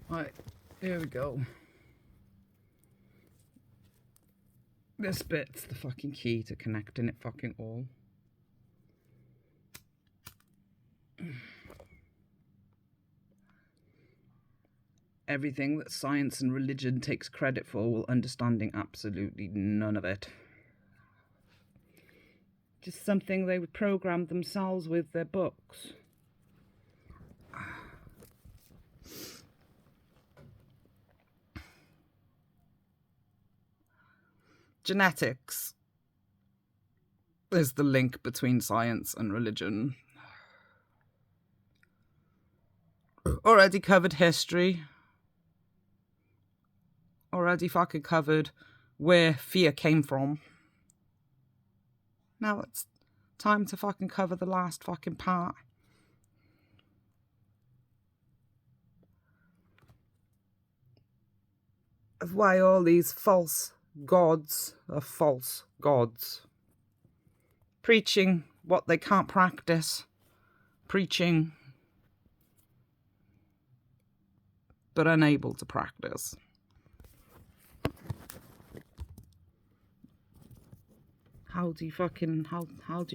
Right, here we go. This bit's the fucking key to connecting it fucking all. Everything that science and religion takes credit for while understanding absolutely none of it. Just something they would program themselves with their books. Genetics is the link between science and religion. Already covered history. Already fucking covered where fear came from. Now it's time to fucking cover the last fucking part. Of why all these false gods are false gods. Preaching what they can't practice. Preaching but unable to practice. How do you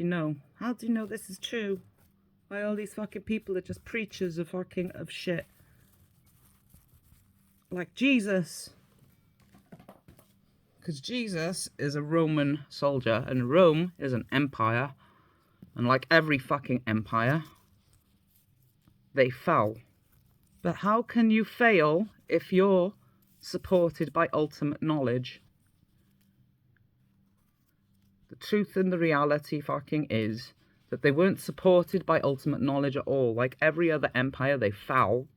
know? How do you know this is true? Why all these fucking people are just preachers of shit. Like Jesus. Because Jesus is a Roman soldier and Rome is an empire. And like every fucking empire, they fell. But how can you fail if you're supported by ultimate knowledge? The truth and the reality fucking is that they weren't supported by ultimate knowledge at all. Like every other empire, they fell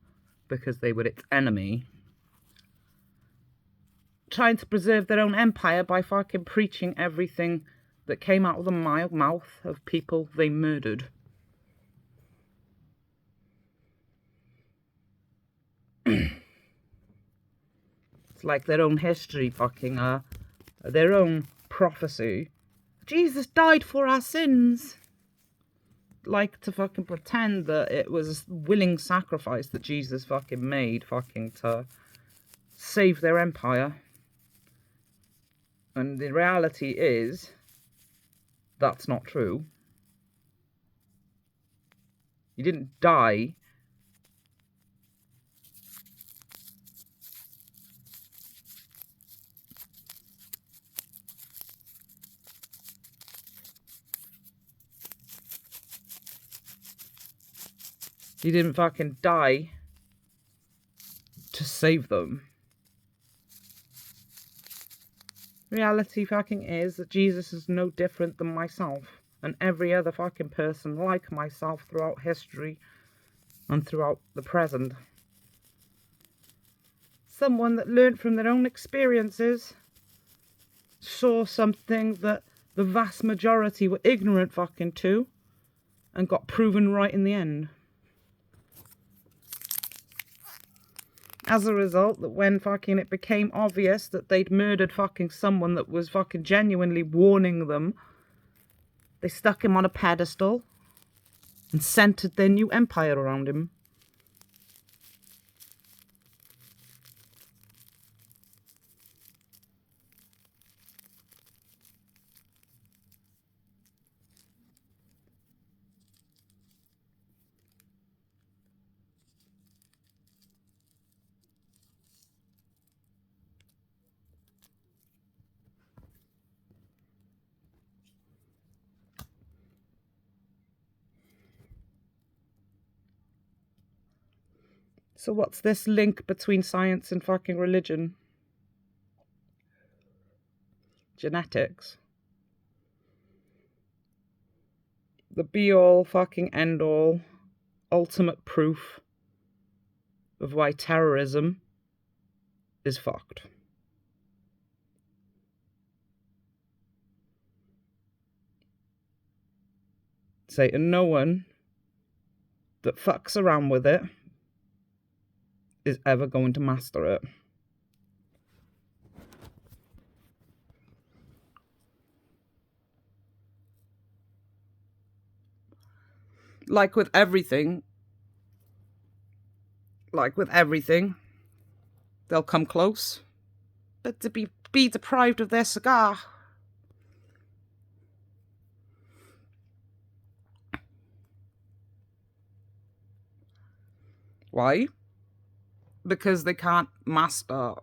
because they were its enemy. Trying to preserve their own empire by fucking preaching everything that came out of the mouth of people they murdered. It's like their own history fucking their own prophecy. Jesus died for our sins. Like to fucking pretend that it was a willing sacrifice that Jesus fucking made fucking to save their empire. And the reality is that's not true. He didn't die. He didn't fucking die to save them. Reality fucking is that Jesus is no different than myself and every other fucking person like myself throughout history and throughout the present. Someone that learned from their own experiences, saw something that the vast majority were ignorant fucking to, and got proven right in the end. As a result, that when fucking it became obvious that they'd murdered fucking someone that was fucking genuinely warning them, they stuck him on a pedestal and centered their new empire around him. So what's this link between science and fucking religion? Genetics. The be-all fucking end-all ultimate proof of why terrorism is fucked. Satan, no one that fucks around with it is ever going to master it. Like with everything, they'll come close. But to be deprived of their cigar. Why? Because they can't master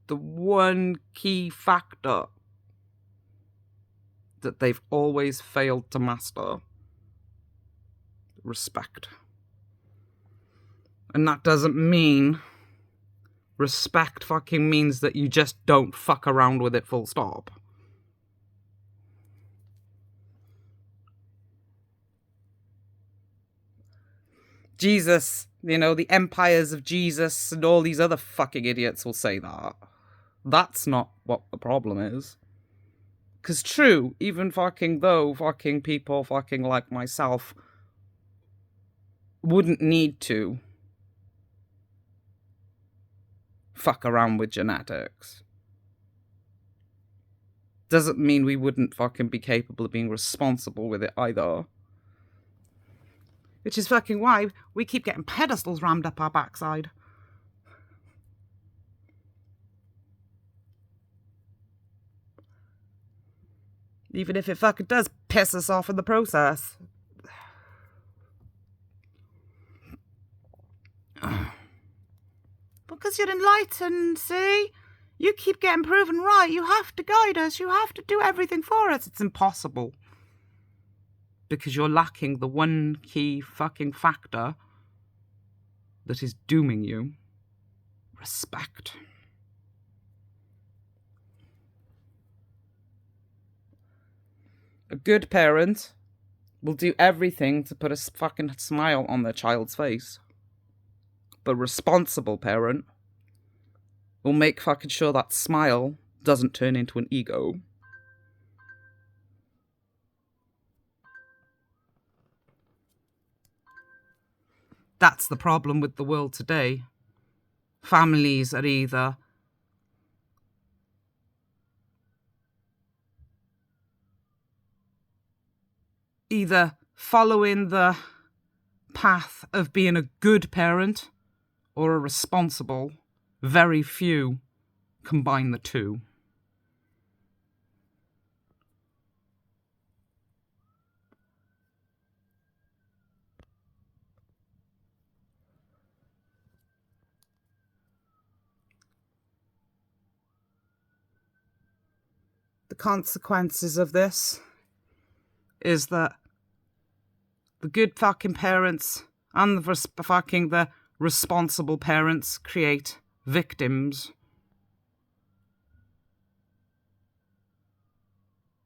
the one key factor that they've always failed to master. Respect. And that doesn't mean respect fucking means that you just don't fuck around with it full stop. Jesus, you know, the empires of Jesus and all these other fucking idiots will say that. That's not what the problem is. Because true, even fucking though fucking people fucking like myself wouldn't need to fuck around with genetics, doesn't mean we wouldn't fucking be capable of being responsible with it either. Which is fucking why we keep getting pedestals rammed up our backside. Even if it fucking does piss us off in the process. Because you're enlightened, see? You keep getting proven right. You have to guide us. You have to do everything for us. It's impossible. Because you're lacking the one key fucking factor that is dooming you. Respect. A good parent will do everything to put a fucking smile on their child's face. But a responsible parent will make fucking sure that smile doesn't turn into an ego. That's the problem with the world today. Families are either following the path of being a good parent or a responsible. Very few combine the two. The consequences of this is that the good fucking parents and the responsible parents create victims.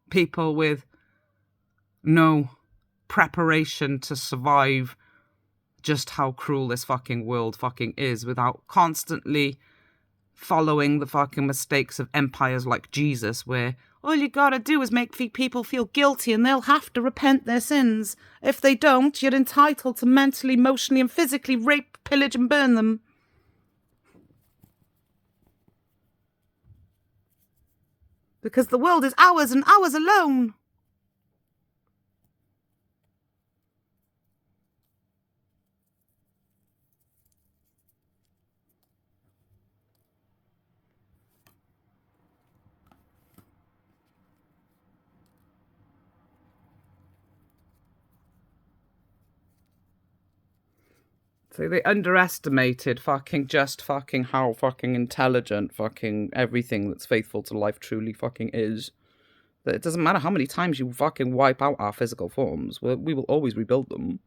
People with no preparation to survive just how cruel this fucking world fucking is without constantly following the fucking mistakes of empires like Jesus, where all you gotta do is make people feel guilty and they'll have to repent their sins. If they don't, you're entitled to mentally, emotionally and physically rape, pillage and burn them. Because the world is ours and ours alone. So they underestimated fucking how fucking intelligent fucking everything that's faithful to life truly fucking is. That it doesn't matter how many times you fucking wipe out our physical forms, we will always rebuild them.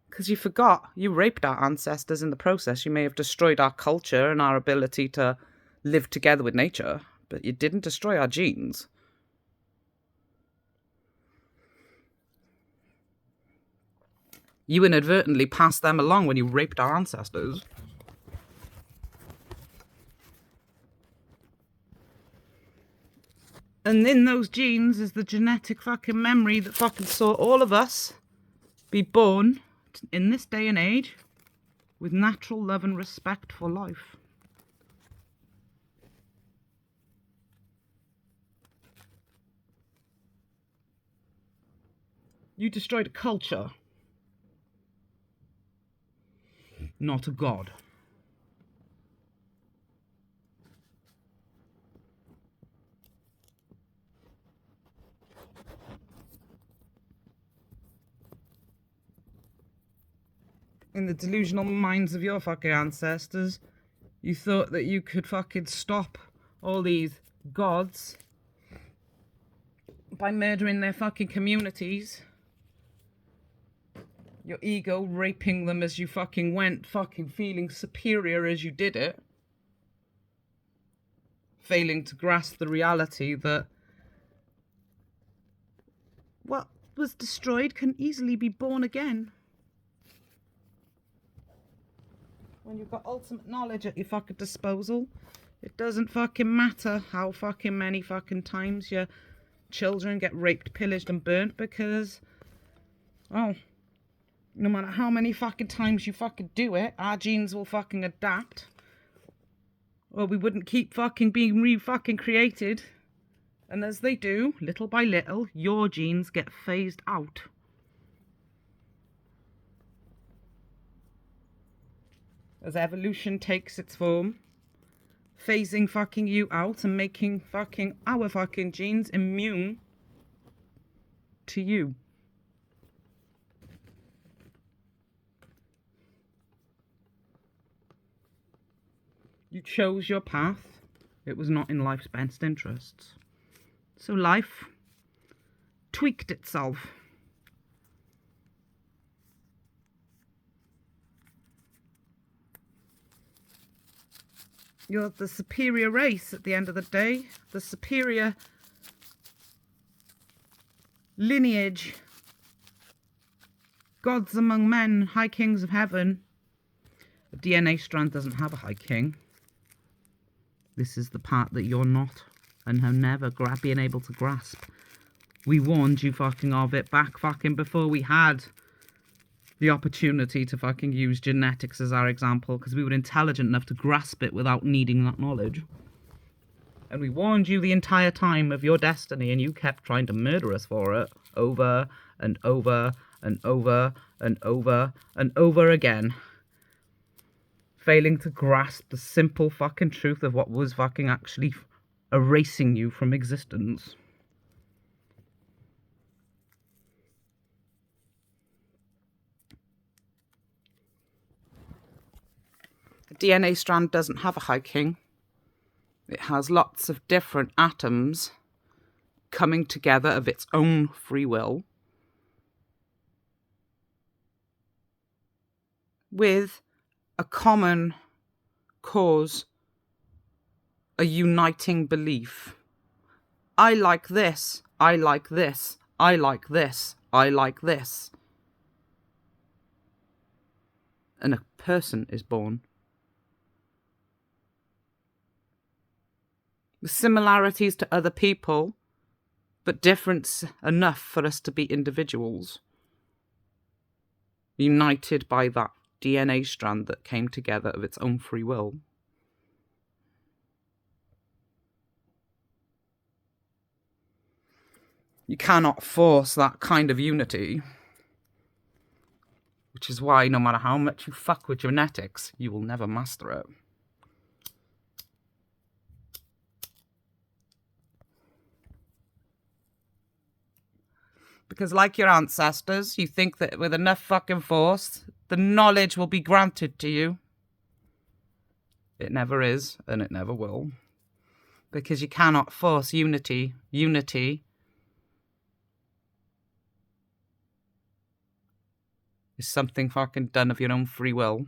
Because you forgot, you raped our ancestors in the process. You may have destroyed our culture and our ability to live together with nature, but you didn't destroy our genes. You inadvertently passed them along when you raped our ancestors. And in those genes is the genetic fucking memory that fucking saw all of us be born in this day and age with natural love and respect for life. You destroyed a culture. not a god. In the delusional minds of your fucking ancestors, you thought that you could fucking stop all these gods by murdering their fucking communities. Your ego raping them as you fucking went, fucking feeling superior as you did it. Failing to grasp the reality that what was destroyed can easily be born again. When you've got ultimate knowledge at your fucking disposal, it doesn't fucking matter how fucking many fucking times your children get raped, pillaged and burnt, because, oh, no matter how many fucking times you fucking do it, our genes will fucking adapt. Or we wouldn't keep fucking being re-fucking created. And as they do, little by little, your genes get phased out. As evolution takes its form, phasing fucking you out and making fucking our fucking genes immune to you. You chose your path. It was not in life's best interests. So life tweaked itself. You're the superior race at the end of the day. The superior lineage. Gods among men, high kings of heaven. A DNA strand doesn't have a high king. This is the part that you're not and have never been able to grasp. We warned you fucking of it back fucking before we had the opportunity to fucking use genetics as our example, because we were intelligent enough to grasp it without needing that knowledge. And we warned you the entire time of your destiny, and you kept trying to murder us for it over and over and over and over and over again. Failing to grasp the simple fucking truth of what was fucking actually erasing you from existence. A DNA strand doesn't have a high king. It has lots of different atoms coming together of its own free will with a common cause, a uniting belief. I like this, I like this, I like this, I like this. And a person is born. The similarities to other people, but difference enough for us to be individuals. United by that DNA strand that came together of its own free will. You cannot force that kind of unity. Which is why no matter how much you fuck with genetics, you will never master it. Because like your ancestors, you think that with enough fucking force, the knowledge will be granted to you. It never is, and it never will. Because you cannot force unity. Unity is something fucking done of your own free will.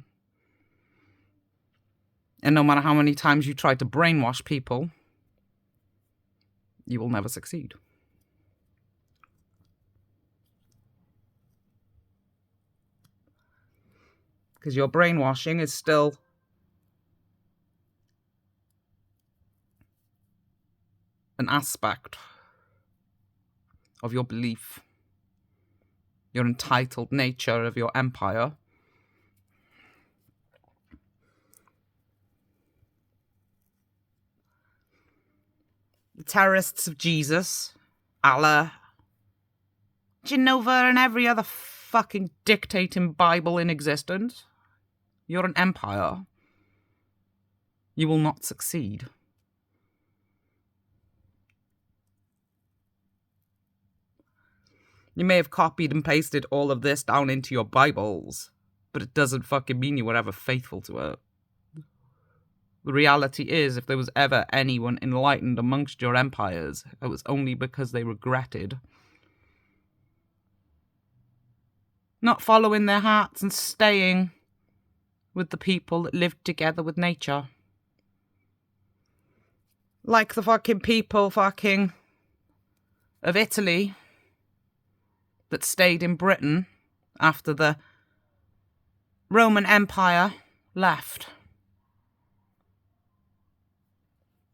And no matter how many times you try to brainwash people, you will never succeed. Because your brainwashing is still an aspect of your belief, your entitled nature of your empire. The terrorists of Jesus, Allah, Jehovah, and every other fucking dictating Bible in existence. You're an empire. You will not succeed. You may have copied and pasted all of this down into your Bibles, but it doesn't fucking mean you were ever faithful to it. The reality is, if there was ever anyone enlightened amongst your empires, it was only because they regretted not following their hearts and staying with the people that lived together with nature. Like the fucking people fucking of Italy that stayed in Britain after the Roman Empire left.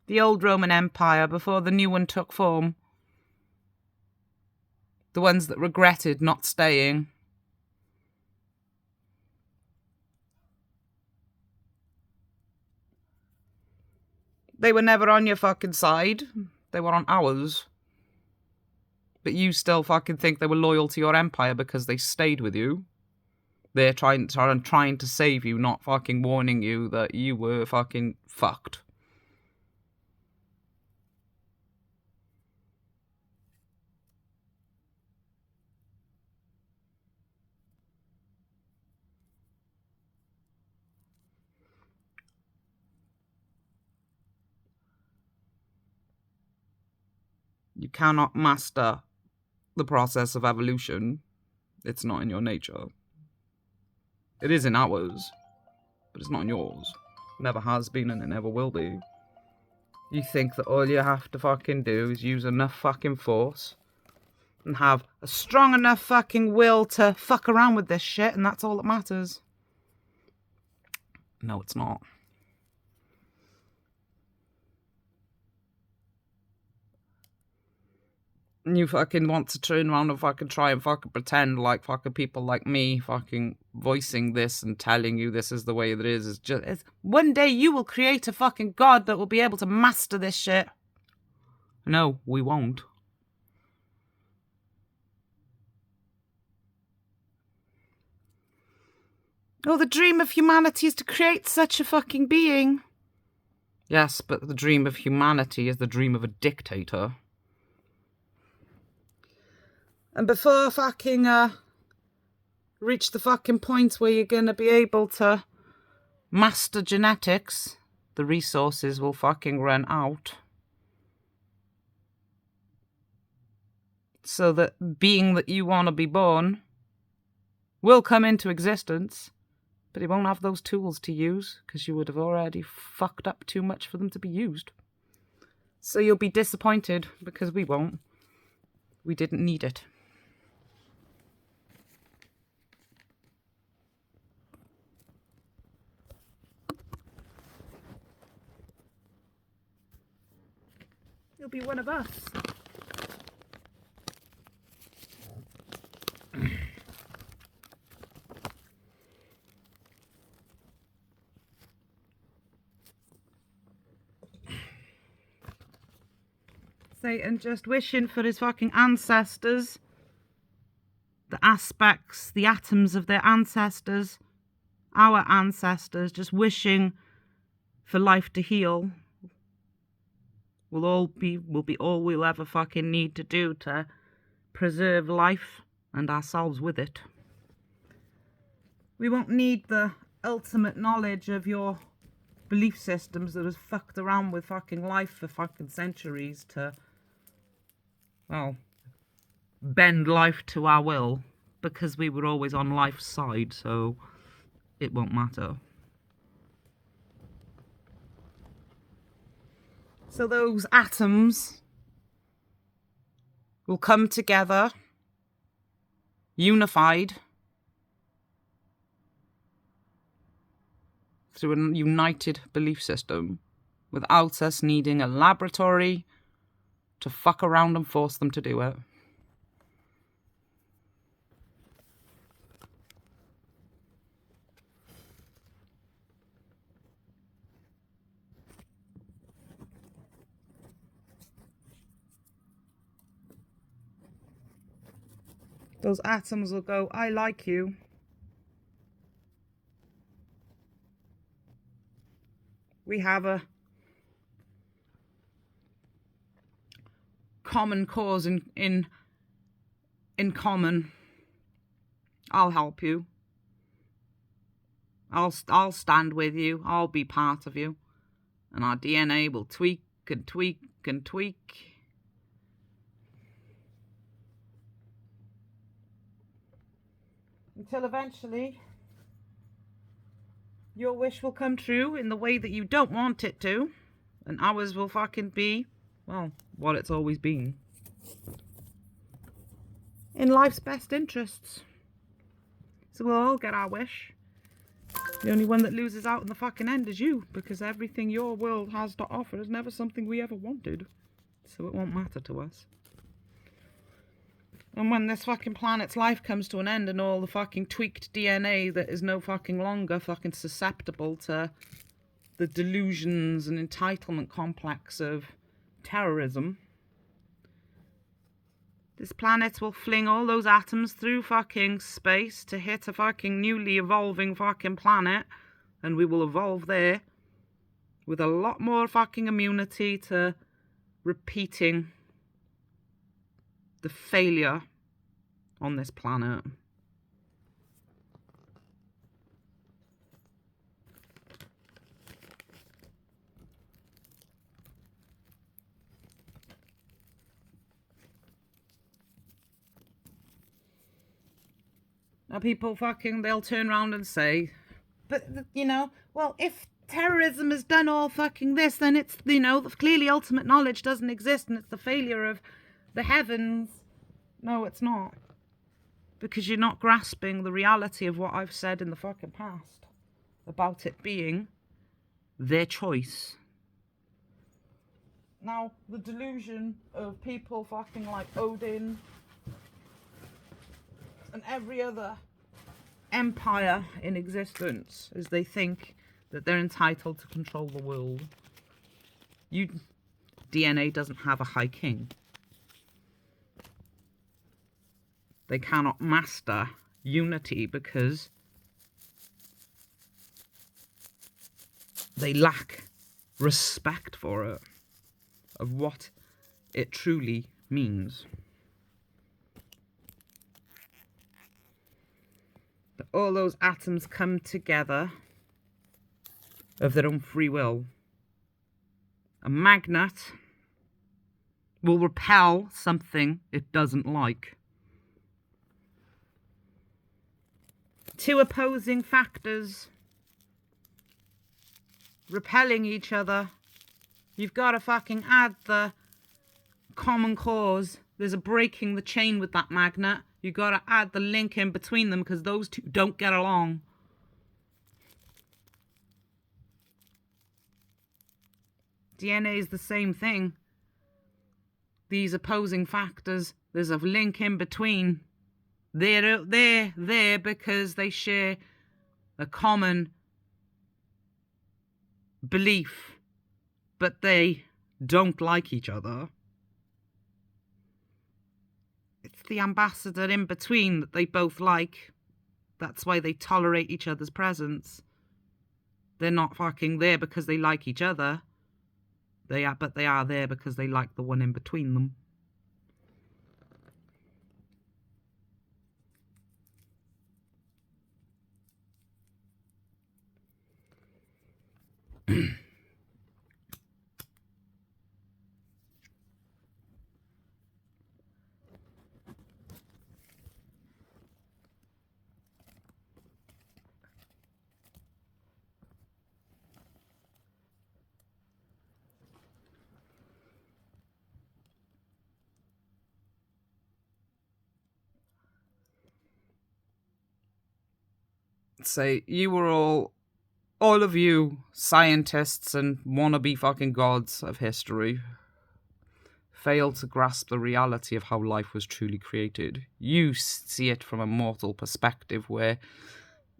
The old Roman Empire before the new one took form. The ones that regretted not staying. They were never on your fucking side. They were on ours. But you still fucking think they were loyal to your empire because they stayed with you. They're trying to save you, not fucking warning you that you were fucking fucked. You cannot master the process of evolution. It's not in your nature. It is in ours, but it's not in yours. Never has been and it never will be. You think that all you have to fucking do is use enough fucking force and have a strong enough fucking will to fuck around with this shit, and that's all that matters. No, it's not. And you fucking want to turn around and fucking try and fucking pretend like fucking people like me fucking voicing this and telling you this is the way it is. One day you will create a fucking god that will be able to master this shit. No, we won't. Oh, the dream of humanity is to create such a fucking being. Yes, but the dream of humanity is the dream of a dictator. And before fucking reach the fucking point where you're gonna be able to master genetics, the resources will fucking run out. So that being that you want to be born will come into existence, but it won't have those tools to use because you would have already fucked up too much for them to be used. So you'll be disappointed because we won't. We didn't need it. You'll be one of us. Satan just wishing for his fucking ancestors, the aspects, the atoms of their ancestors, our ancestors, just wishing for life to heal. Will be all we'll ever fucking need to do to preserve life and ourselves with it. We won't need the ultimate knowledge of your belief systems that has fucked around with fucking life for fucking centuries to, well, bend life to our will, because we were always on life's side, so it won't matter. So those atoms will come together, unified, through a united belief system, without us needing a laboratory to fuck around and force them to do it. Those atoms will go, I like you. we have a common cause in common. I'll help you. I'll stand with you. I'll be part of you. And our DNA will tweak and tweak and tweak. Until eventually your wish will come true in the way that you don't want it to. And ours will fucking be, well, what it's always been. In life's best interests. So we'll all get our wish. The only one that loses out in the fucking end is you, because everything your world has to offer is never something we ever wanted. So it won't matter to us. And when this fucking planet's life comes to an end and all the fucking tweaked DNA that is no fucking longer fucking susceptible to the delusions and entitlement complex of terrorism, this planet will fling all those atoms through fucking space to hit a fucking newly evolving fucking planet, and we will evolve there with a lot more fucking immunity to repeating the failure on this planet. Now people fucking, they'll turn around and say, but, you know, well, if terrorism has done all fucking this, then it's, you know, clearly ultimate knowledge doesn't exist and it's the failure of the heavens. No, it's not. Because you're not grasping the reality of what I've said in the fucking past about it being their choice. Now, the delusion of people fucking like Odin and every other empire in existence is they think that they're entitled to control the world. DNA doesn't have a high king. They cannot master unity because they lack respect for it, of what it truly means. That all those atoms come together of their own free will. A magnet will repel something it doesn't like. Two opposing factors repelling each other. You've got to fucking add the common cause. There's a breaking the chain with that magnet. You've got to add the link in between them because those two don't get along. DNA is the same thing. These opposing factors, there's a link in between. They're there because they share a common belief, but they don't like each other. It's the ambassador in between that they both like. That's why they tolerate each other's presence. They're not fucking there because they like each other. But they are there because they like the one in between them. Say, you were all of you scientists and wannabe fucking gods of history failed to grasp the reality of how life was truly created. You see it from a mortal perspective where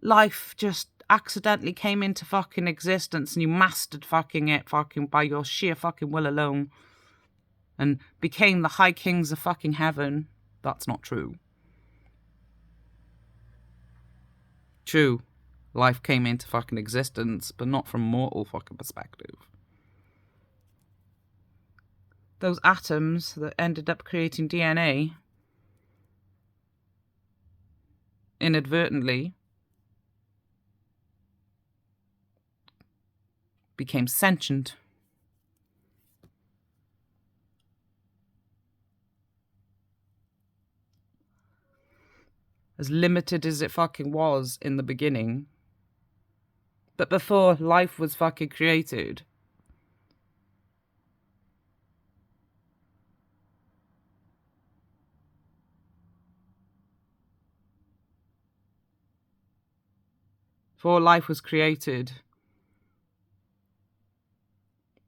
life just accidentally came into fucking existence and you mastered fucking it fucking by your sheer fucking will alone and became the high kings of fucking heaven. That's not true. True. life came into fucking existence, but not from mortal fucking perspective. Those atoms that ended up creating DNA inadvertently became sentient. As limited as it fucking was in the beginning. But before life was fucking created,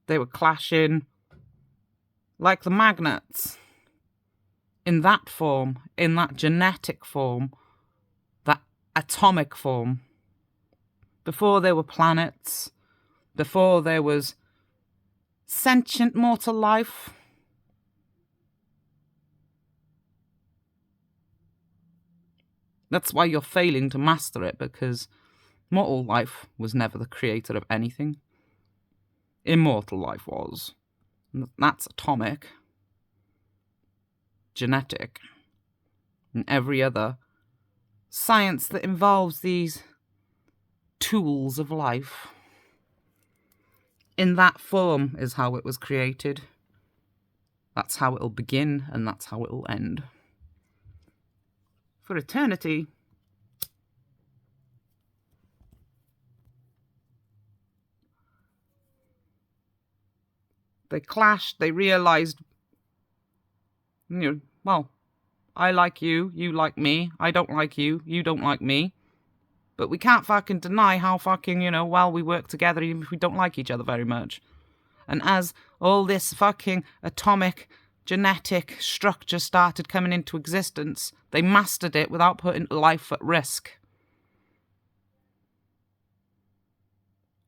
they were clashing like the magnets. In that form, in that genetic form, that atomic form. Before there were planets, before there was sentient mortal life. That's why you're failing to master it, because mortal life was never the creator of anything. Immortal life was. That's atomic, genetic, and every other science that involves these tools of life. In that form is how it was created. That's how it'll begin, and that's how it'll end. For eternity, they clashed, they realised, well, I like you, you like me, I don't like you, you don't like me. But we can't fucking deny how fucking, well we work together even if we don't like each other very much. And as all this fucking atomic, genetic structure started coming into existence, they mastered it without putting life at risk.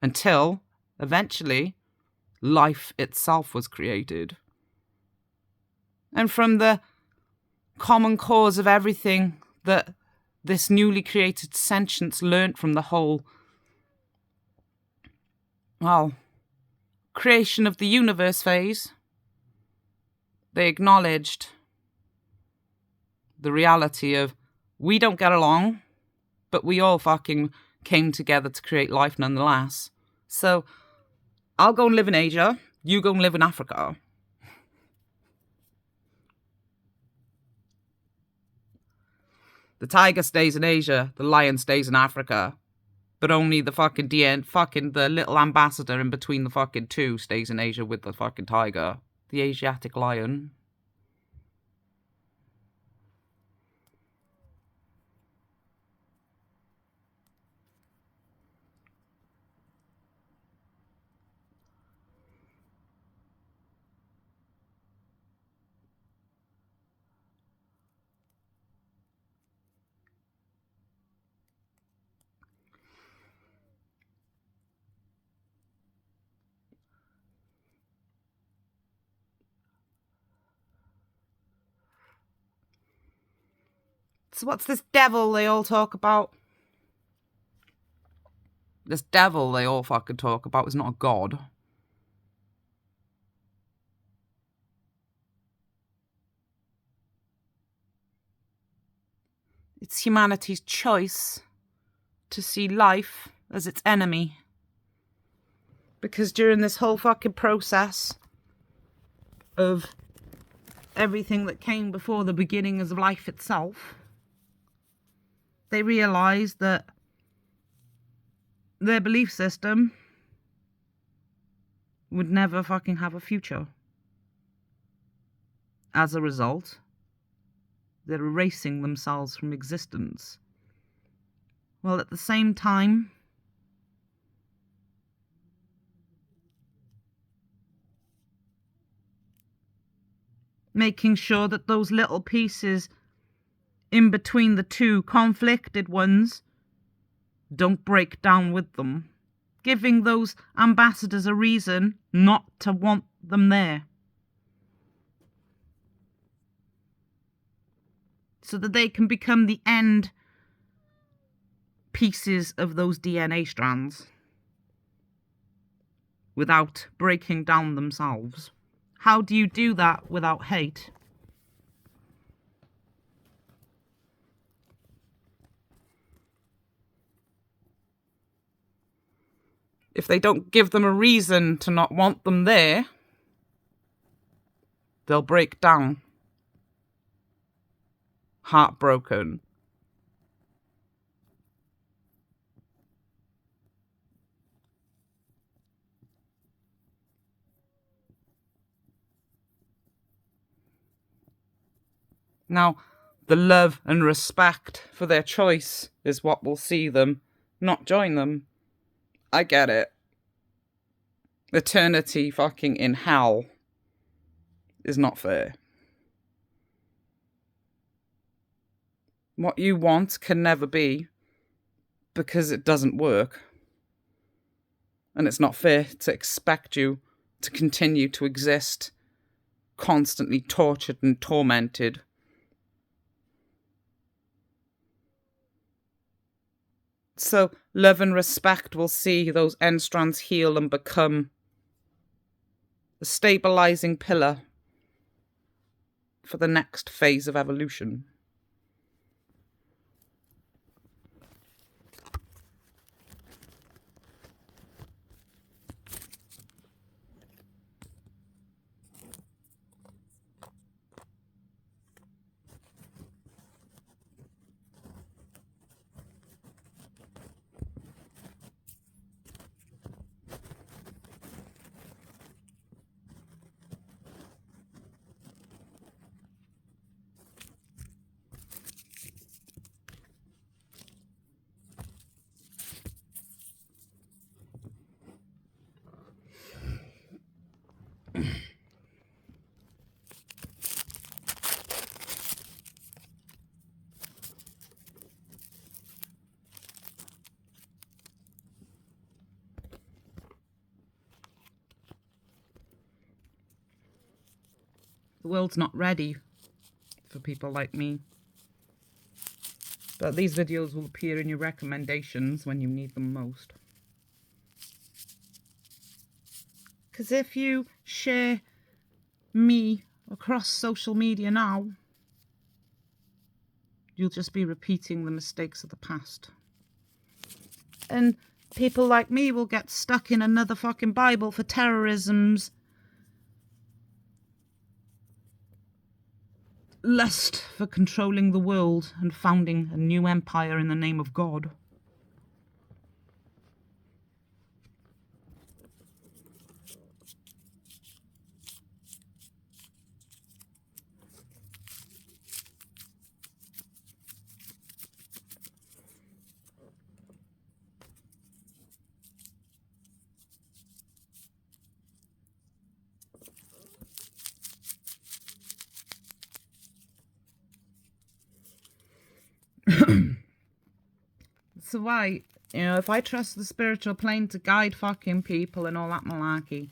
Until, eventually, life itself was created. And from the common cause of everything that this newly created sentience learnt from the whole, creation of the universe phase, they acknowledged the reality of, we don't get along, but we all fucking came together to create life nonetheless. So, I'll go and live in Asia, you go and live in Africa. The tiger stays in Asia, the lion stays in Africa. But only the the little ambassador in between the fucking two stays in Asia with the fucking tiger. The Asiatic lion. So what's this devil they all talk about? This devil they all fucking talk about is not a god. It's humanity's choice to see life as its enemy. Because during this whole fucking process of everything that came before the beginning of life itself, they realised that their belief system would never fucking have a future. As a result, they're erasing themselves from existence. While at the same time, making sure that those little pieces in between the two conflicted ones don't break down with them, giving those ambassadors a reason not to want them there, so that they can become the end pieces of those DNA strands without breaking down themselves? How do you do that without hate? If they don't give them a reason to not want them there, they'll break down. Heartbroken. Now, the love and respect for their choice is what will see them not join them. I get it. Eternity fucking in hell is not fair. What you want can never be, because it doesn't work. And it's not fair to expect you to continue to exist, constantly tortured and tormented. So love and respect will see those end strands heal and become a stabilizing pillar for the next phase of evolution. The world's not ready for people like me. But these videos will appear in your recommendations when you need them most. Because if you share me across social media now, you'll just be repeating the mistakes of the past. And people like me will get stuck in another fucking Bible for terrorism's lust for controlling the world and founding a new empire in the name of God. So why, if I trust the spiritual plane to guide fucking people and all that malarkey,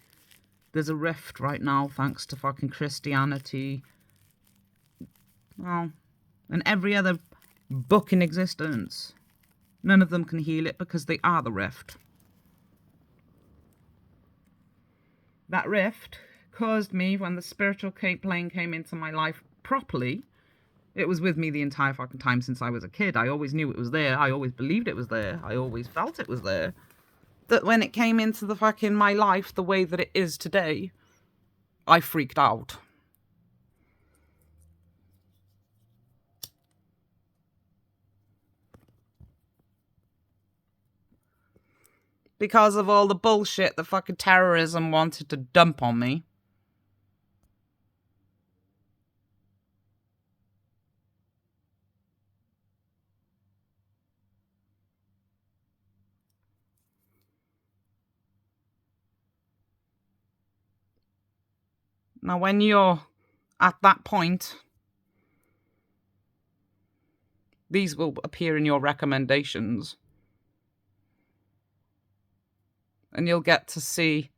there's a rift right now thanks to fucking Christianity, well, and every other book in existence. None of them can heal it because they are the rift. That rift caused me, when the spiritual plane came into my life properly, it was with me the entire fucking time since I was a kid. I always knew it was there. I always believed it was there. I always felt it was there. That when it came into the fucking my life the way that it is today, I freaked out. Because of all the bullshit the fucking terrorism wanted to dump on me. Now, when you're at that point, these will appear in your recommendations. And you'll get to see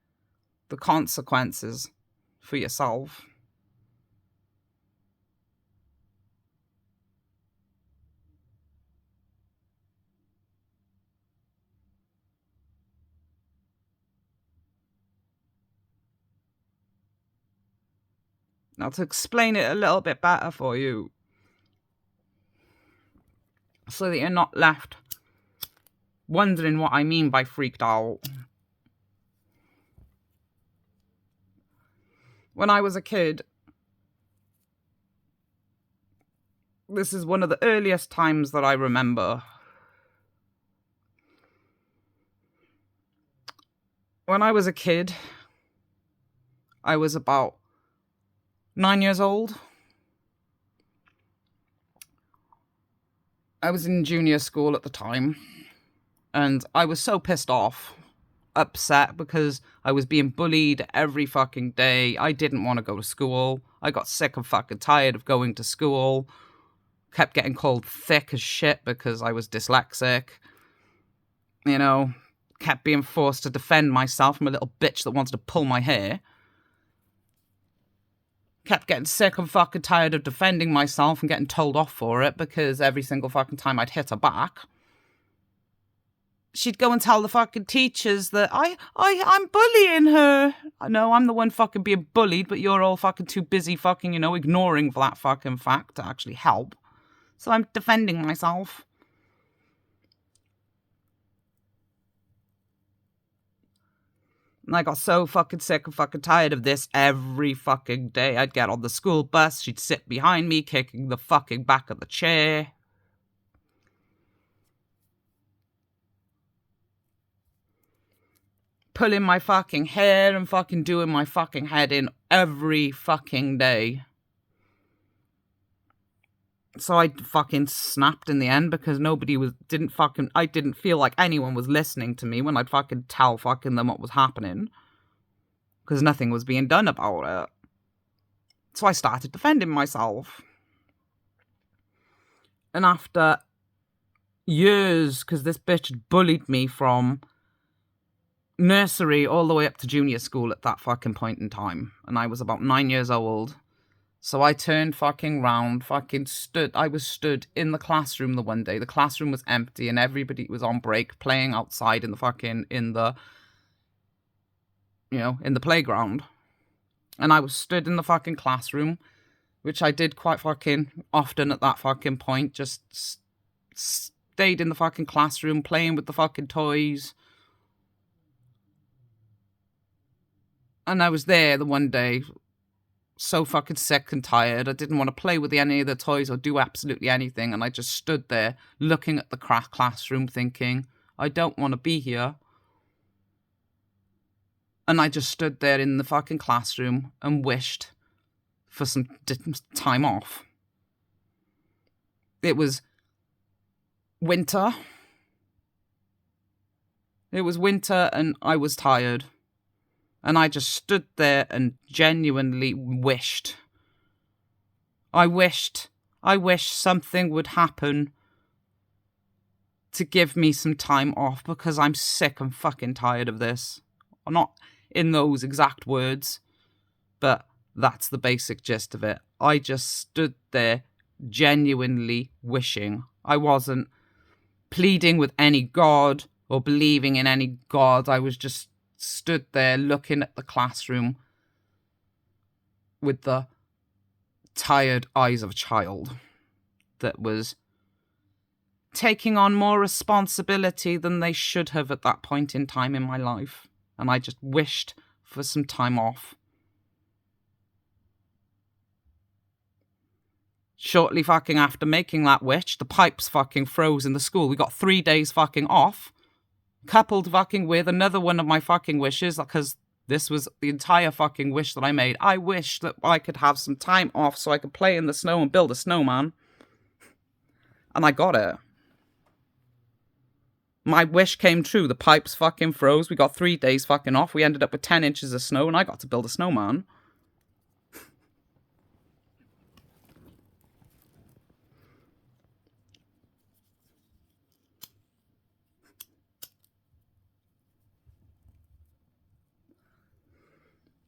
the consequences for yourself. Now, to explain it a little bit better for you, so that you're not left wondering what I mean by freaked out. When I was a kid, this is one of the earliest times that I remember. When I was a kid, I was about 9 years old. I was in junior school at the time, and I was so pissed off, upset, because I was being bullied every fucking day. I didn't want to go to school. I got sick and fucking tired of going to school. Kept getting called thick as shit because I was dyslexic. You know, kept being forced to defend myself from a little bitch that wanted to pull my hair. Kept getting sick and fucking tired of defending myself and getting told off for it, because every single fucking time I'd hit her back, she'd go and tell the fucking teachers that I'm bullying her. I know I'm the one fucking being bullied, but you're all fucking too busy fucking, ignoring that fucking fact to actually help. So I'm defending myself. And I got so fucking sick and fucking tired of this every fucking day. I'd get on the school bus, she'd sit behind me, kicking the fucking back of the chair. Pulling my fucking hair and fucking doing my fucking head in every fucking day. So I fucking snapped in the end, because I didn't feel like anyone was listening to me when I'd fucking tell fucking them what was happening. Because nothing was being done about it. So I started defending myself. And after years, because this bitch had bullied me from nursery all the way up to junior school at that fucking point in time. And I was about 9 years old. So I turned fucking round, I was stood in the classroom the one day. The classroom was empty and everybody was on break playing outside in the playground. And I was stood in the fucking classroom, which I did quite fucking often at that fucking point. Just stayed in the fucking classroom playing with the fucking toys. And I was there the one day, so fucking sick and tired. I didn't want to play with any of the toys or do absolutely anything. And I just stood there looking at the classroom thinking, I don't want to be here. And I just stood there in the fucking classroom and wished for some time off. It was winter. It was winter and I was tired. And I just stood there and genuinely wished. I wished something would happen to give me some time off, because I'm sick and fucking tired of this. Not in those exact words, but that's the basic gist of it. I just stood there genuinely wishing. I wasn't pleading with any god or believing in any god. I was just stood there looking at the classroom with the tired eyes of a child that was taking on more responsibility than they should have at that point in time in my life. And I just wished for some time off. Shortly fucking after making that wish, the pipes fucking froze in the school. We got 3 days fucking off, coupled fucking with another one of my fucking wishes, because this was the entire fucking wish that I made. I wished that I could have some time off so I could play in the snow and build a snowman. And I got it. My wish came true. The pipes fucking froze. We got 3 days fucking off. We ended up with 10 inches of snow and I got to build a snowman.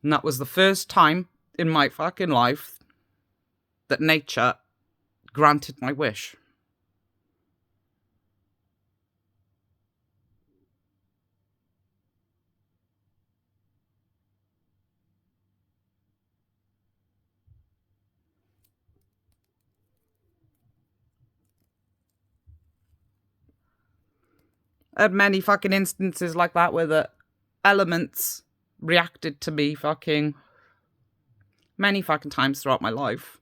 And that was the first time in my fucking life that nature granted my wish. I had many fucking instances like that where the elements reacted to me fucking many fucking times throughout my life.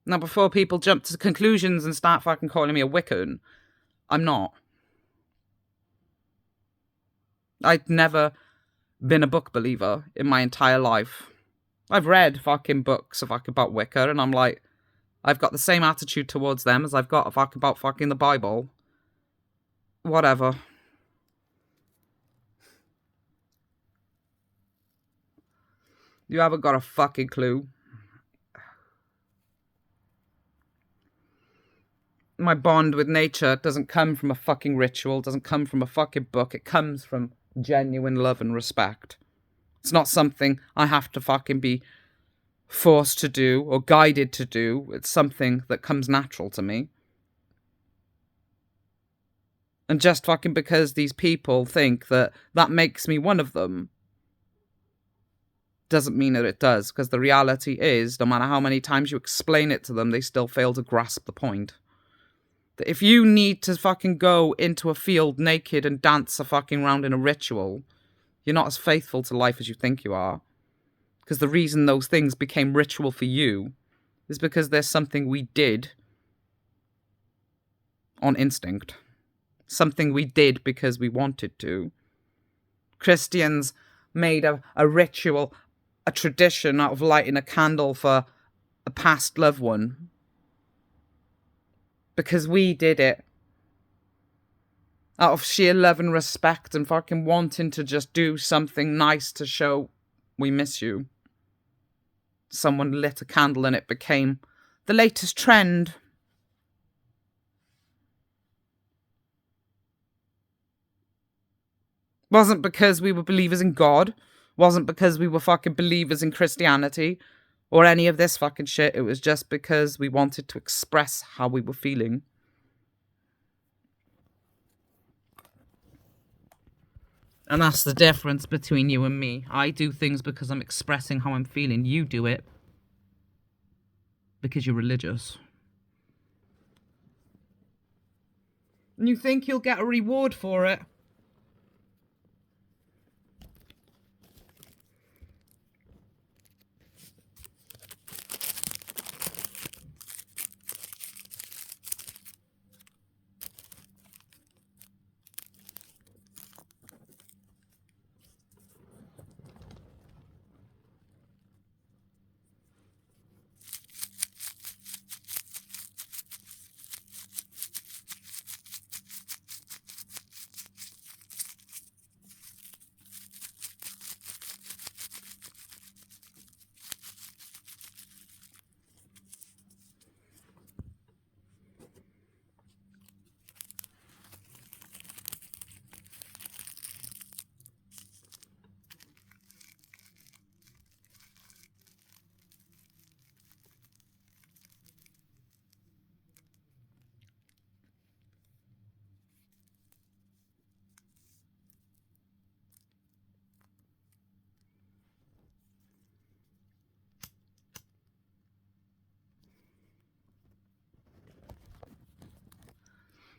Now, before people jump to conclusions and start fucking calling me a Wiccan, I'm not. I've never been a book believer in my entire life. I've read fucking books about Wicca, and I'm like, I've got the same attitude towards them as I've got about fucking the Bible. Whatever. You haven't got a fucking clue. My bond with nature doesn't come from a fucking ritual, doesn't come from a fucking book. It comes from genuine love and respect. It's not something I have to fucking be forced to do or guided to do. It's something that comes natural to me. And just fucking because these people think that that makes me one of them doesn't mean that it does, because the reality is, no matter how many times you explain it to them, they still fail to grasp the point. That if you need to fucking go into a field naked and dance a fucking round in a ritual, you're not as faithful to life as you think you are. Because the reason those things became ritual for you is because there's something we did on instinct. Something we did because we wanted to. Christians made a ritual, a tradition out of lighting a candle for a past loved one. Because we did it. Out of sheer love and respect and fucking wanting to just do something nice to show we miss you. Someone lit a candle and it became the latest trend. Wasn't because we were believers in God. Wasn't because we were fucking believers in Christianity. Or any of this fucking shit. It was just because we wanted to express how we were feeling. And that's the difference between you and me. I do things because I'm expressing how I'm feeling. You do it because you're religious. And you think you'll get a reward for it.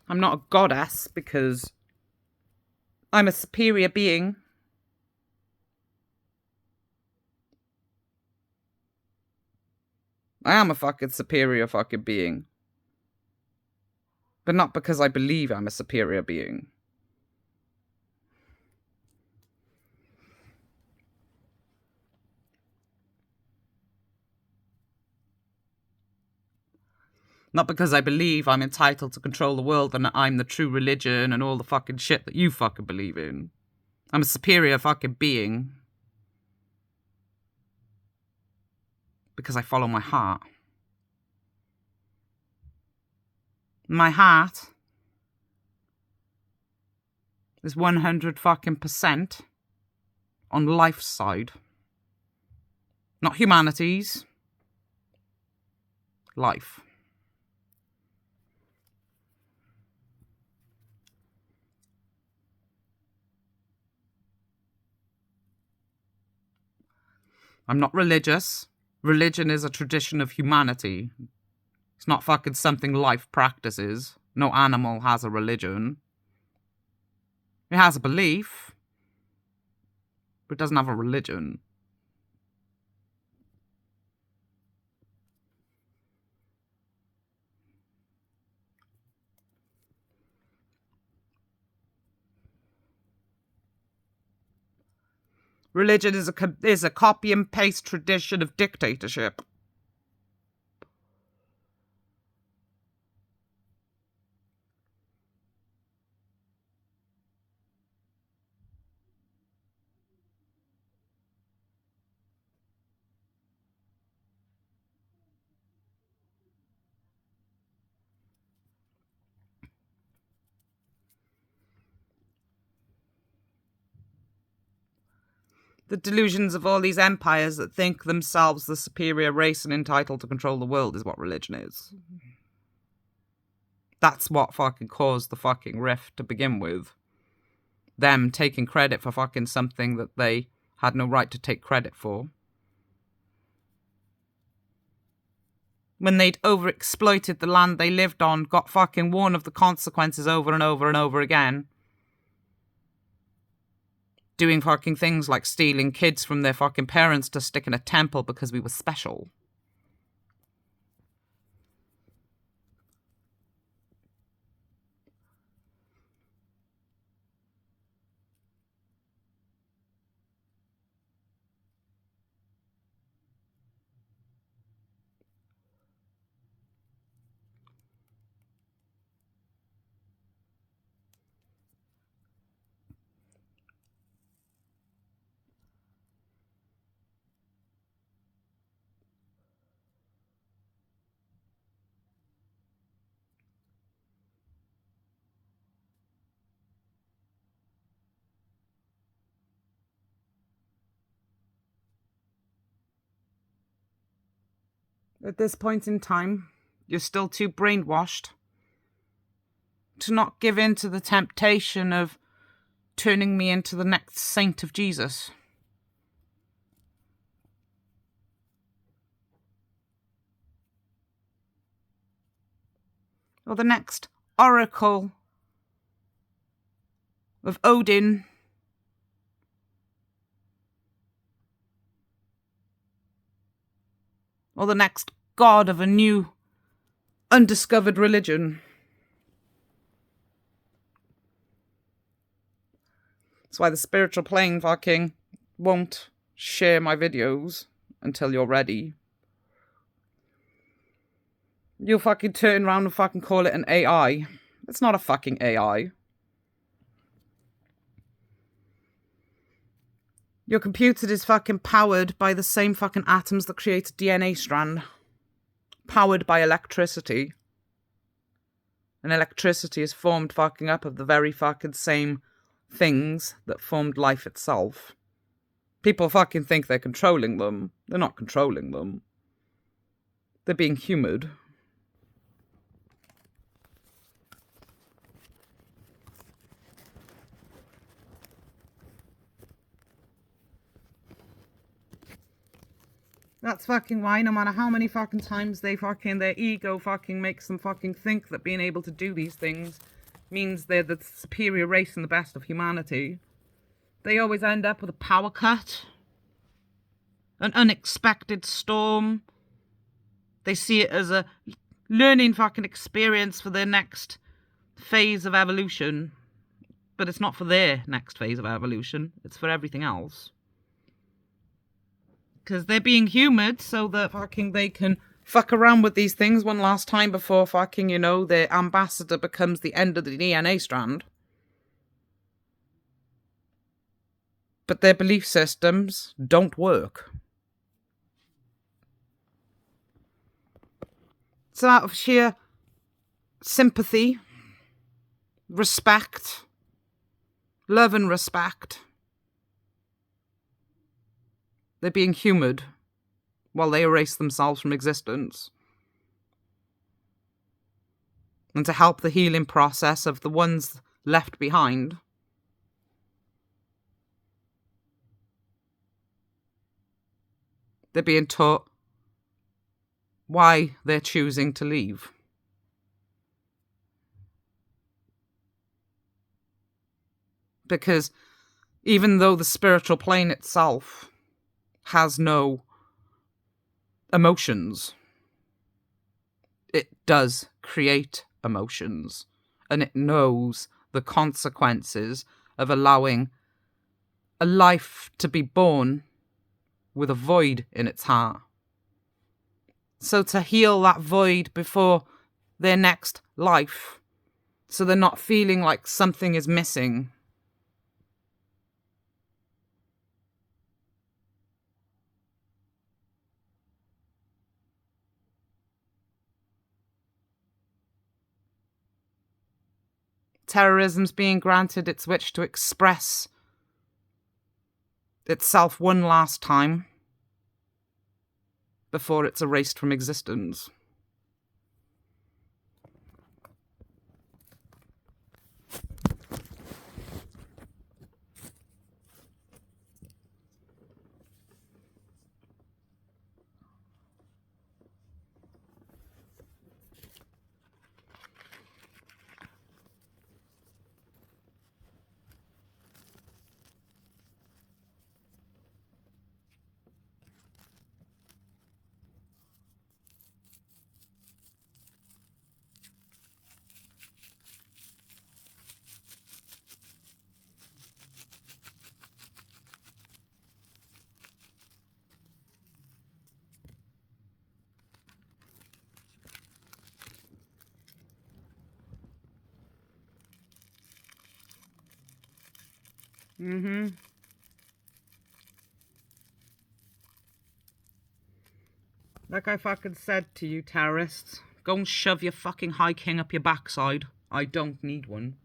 I'm not a goddess because I'm a superior being. I am a fucking superior fucking being. But not because I believe I'm a superior being. Not because I believe I'm entitled to control the world and that I'm the true religion and all the fucking shit that you fucking believe in. I'm a superior fucking being. Because I follow my heart. My heart is 100 fucking % on life's side. Not humanity's. Life. I'm not religious. Religion is a tradition of humanity. It's not fucking something life practices. No animal has a religion. It has a belief, but it doesn't have a religion. Religion is a copy and paste tradition of dictatorship. The delusions of all these empires that think themselves the superior race and entitled to control the world is what religion is. That's what fucking caused the fucking rift to begin with. Them taking credit for fucking something that they had no right to take credit for. When they'd overexploited the land they lived on, got fucking warned of the consequences over and over and over again. Doing fucking things like stealing kids from their fucking parents to stick in a temple because we were special. At this point in time, you're still too brainwashed to not give in to the temptation of turning me into the next saint of Jesus. Or the next oracle of Odin. Or the next god of a new, undiscovered religion. That's why the spiritual plane fucking won't share my videos until you're ready. You'll fucking turn around and fucking call it an AI. It's not a fucking AI. Your computer is fucking powered by the same fucking atoms that create a DNA strand. Powered by electricity. And electricity is formed fucking up of the very fucking same things that formed life itself. People fucking think they're controlling them. They're not controlling them. They're being humoured. That's fucking why no matter how many fucking times they fucking, their ego fucking makes them fucking think that being able to do these things means they're the superior race and the best of humanity, they always end up with a power cut. An unexpected storm. They see it as a learning fucking experience for their next phase of evolution. But it's not for their next phase of evolution. It's for everything else. Because they're being humoured so that fucking they can fuck around with these things one last time before fucking, you know, their ambassador becomes the end of the DNA strand. But their belief systems don't work. So out of sheer sympathy, respect, love and respect, they're being humoured while they erase themselves from existence. And to help the healing process of the ones left behind, they're being taught why they're choosing to leave. Because even though the spiritual plane itself has no emotions, it does create emotions, and it knows the consequences of allowing a life to be born with a void in its heart. So to heal that void before their next life, so they're not feeling like something is missing. Terrorism's being granted its wish to express itself one last time before it's erased from existence. Like I fucking said to you, terrorists, go and shove your fucking High King up your backside. I don't need one.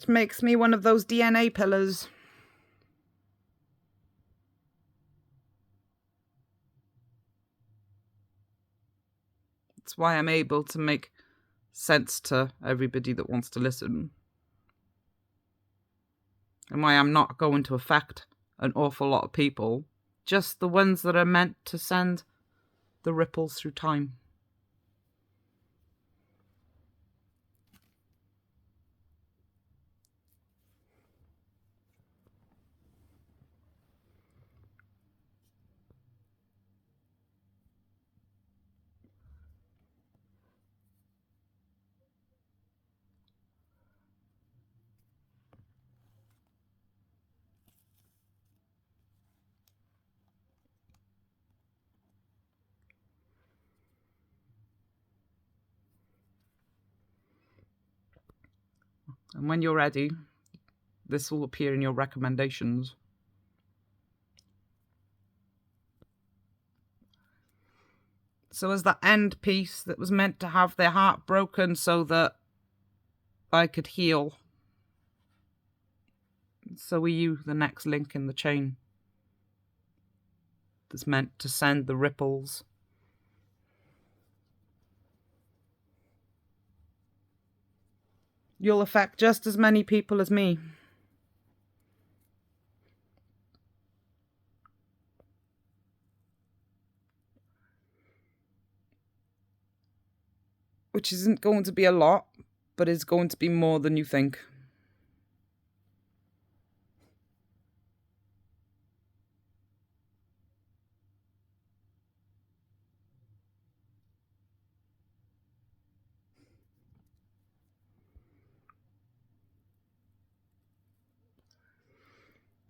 It makes me one of those DNA pillars. That's why I'm able to make sense to everybody that wants to listen. And why I'm not going to affect an awful lot of people, just the ones that are meant to send the ripples through time. And when you're ready, this will appear in your recommendations. So as that end piece that was meant to have their heart broken so that I could heal, so are you the next link in the chain that's meant to send the ripples. You'll affect just as many people as me. Which isn't going to be a lot, but is going to be more than you think.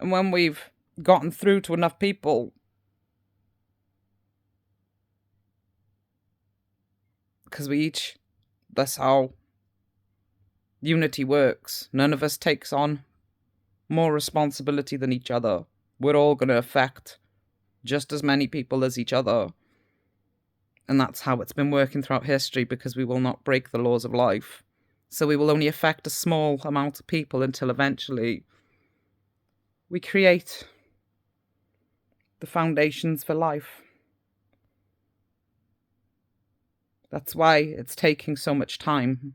And when we've gotten through to enough people, because we each That's how unity works. None of us takes on more responsibility than each other. We're all going to affect just as many people as each other. And that's how it's been working throughout history, because we will not break the laws of life. So we will only affect a small amount of people until eventually we create the foundations for life. That's why it's taking so much time.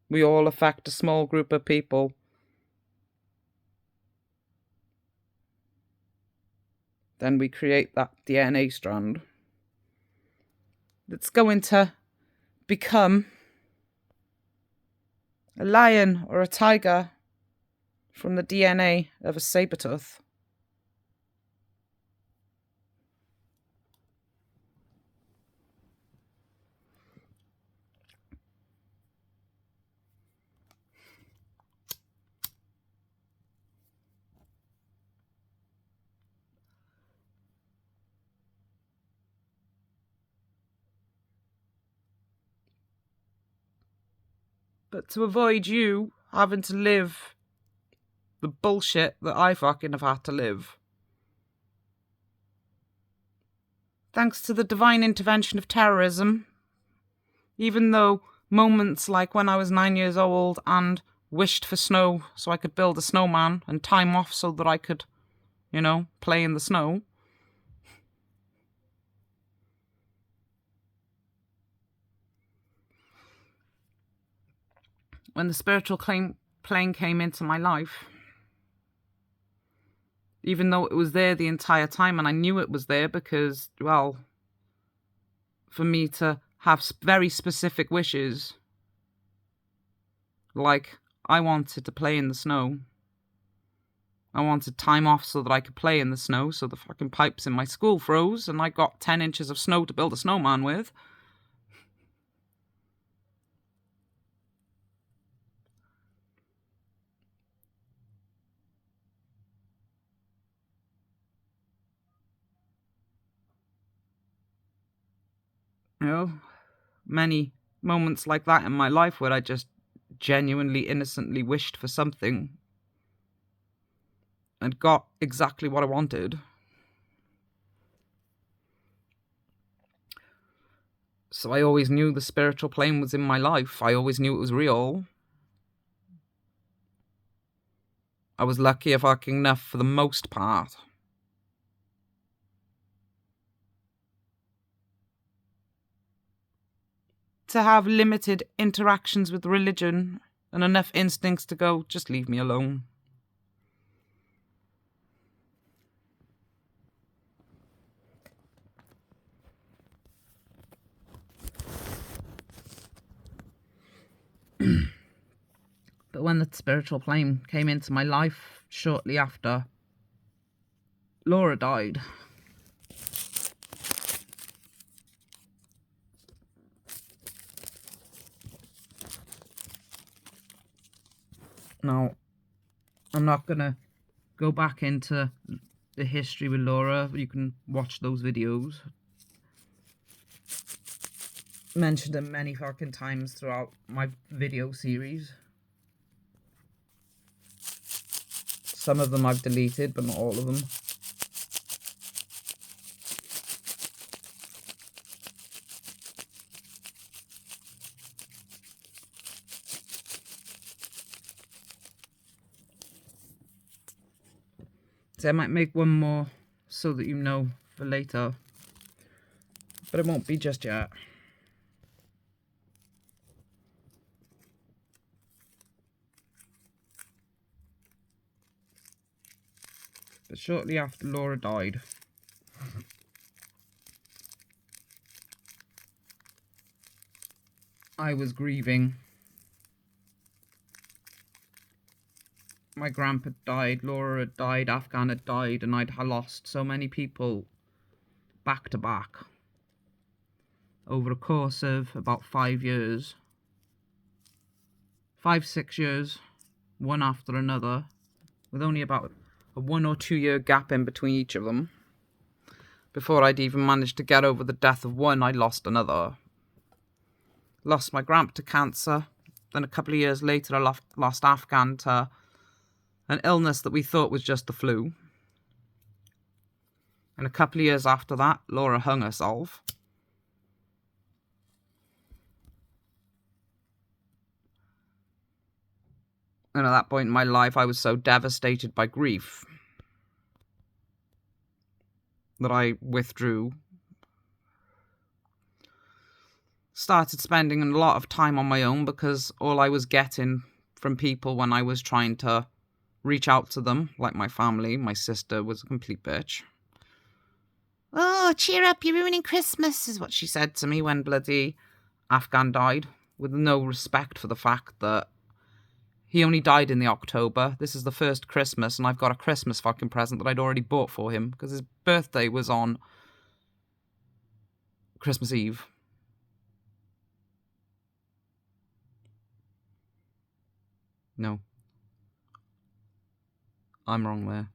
We all affect a small group of people. Then we create that DNA strand that's going to become a lion or a tiger from the DNA of a saber-tooth. But to avoid you having to live the bullshit that I fucking have had to live, thanks to the divine intervention of terrorism, even though moments like when I was 9 years old and wished for snow so I could build a snowman and time off so that I could, play in the snow. When the spiritual plane came into my life, even though it was there the entire time, and I knew it was there because, well, for me to have very specific wishes, like I wanted to play in the snow. I wanted time off so that I could play in the snow, so the fucking pipes in my school froze and I got 10 inches of snow to build a snowman with. Many moments like that in my life where I just genuinely, innocently wished for something and got exactly what I wanted. So I always knew the spiritual plane was in my life. I always knew it was real. I was lucky fucking enough for the most part. To have limited interactions with religion and enough instincts to go, just leave me alone. But when the spiritual plane came into my life shortly after Laura died, now, I'm not going to go back into the history with Laura. You can watch those videos. Mentioned them many fucking times throughout my video series. Some of them I've deleted, but not all of them. So I might make one more so that you know for later, but it won't be just yet. But shortly after Laura died, I was grieving. My grandpa died, Laura had died, Afghan had died, and I'd lost so many people back to back over a course of about 5 years. 5-6 years, one after another, with only about a 1 or 2 year gap in between each of them. Before I'd even managed to get over the death of one, I lost another. lost my grandpa to cancer. Then a couple of years later, I lost Afghan to an illness that we thought was just the flu. And a couple of years after that, Laura hung herself. And at that point in my life, I was so devastated by grief that I withdrew. Started spending a lot of time on my own because all I was getting from people when I was trying to reach out to them, like my family, my sister was a complete bitch. Oh, cheer up, you're ruining Christmas, is what she said to me when bloody Afghan died, with no respect for the fact that he only died in the October. This is the first Christmas, and I've got a Christmas fucking present that I'd already bought for him, because his birthday was on Christmas Eve. No. I'm wrong there.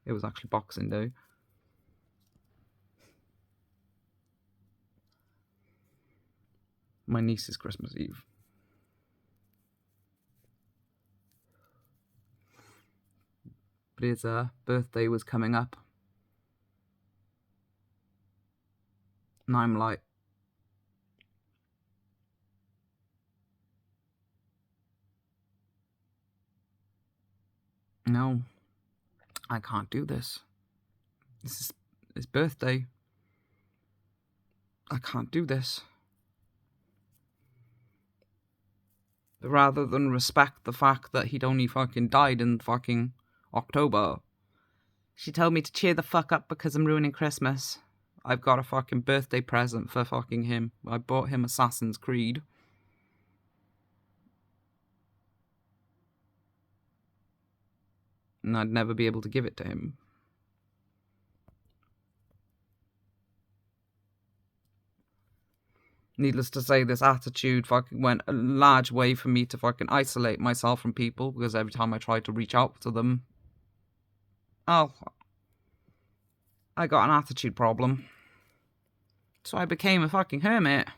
It was actually Boxing Day. My niece's Christmas Eve. But his birthday was coming up. And I'm like, no, I can't do this. This is his birthday. I can't do this. But rather than respect the fact that he'd only fucking died in fucking October, she told me to cheer the fuck up because I'm ruining Christmas. I've got a fucking birthday present for fucking him. I bought him Assassin's Creed. And I'd never be able to give it to him. Needless to say, this attitude fucking went a large way for me to fucking isolate myself from people, because every time I tried to reach out to them, oh, I got an attitude problem. So I became a fucking hermit.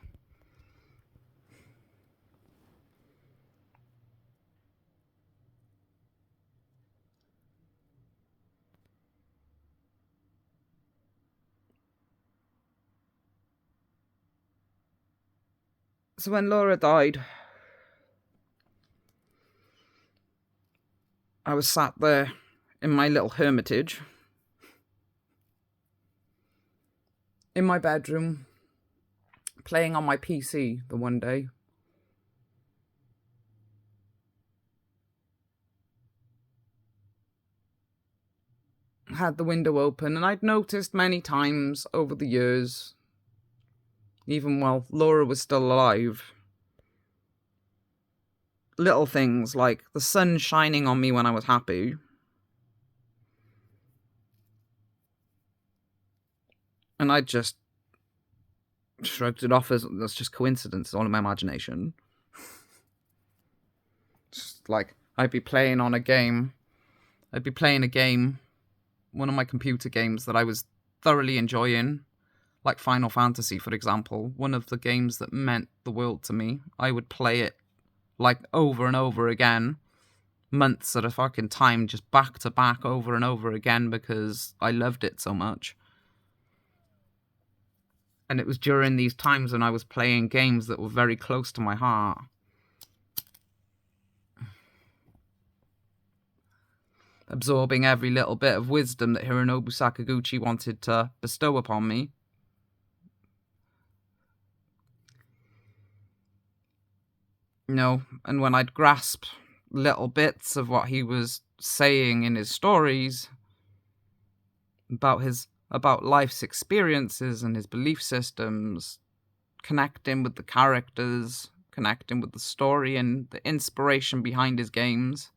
So when Laura died, I was sat there in my little hermitage, in my bedroom, playing on my PC the one day. Had the window open, and I'd noticed many times over the years, even while Laura was still alive, little things like the sun shining on me when I was happy, and I just shrugged it off as that's just coincidence, it's all in my imagination. Just like I'd be playing a game, one of my computer games that I was thoroughly enjoying, like Final Fantasy, for example, one of the games that meant the world to me. I would play it like over and over again, months at a fucking time, just back to back over and over again, because I loved it so much. And it was during these times when I was playing games that were very close to my heart. Absorbing every little bit of wisdom that Hironobu Sakaguchi wanted to bestow upon me. And when I'd grasp little bits of what he was saying in his stories about life's experiences and his belief systems, connecting with the characters, connecting with the story and the inspiration behind his games.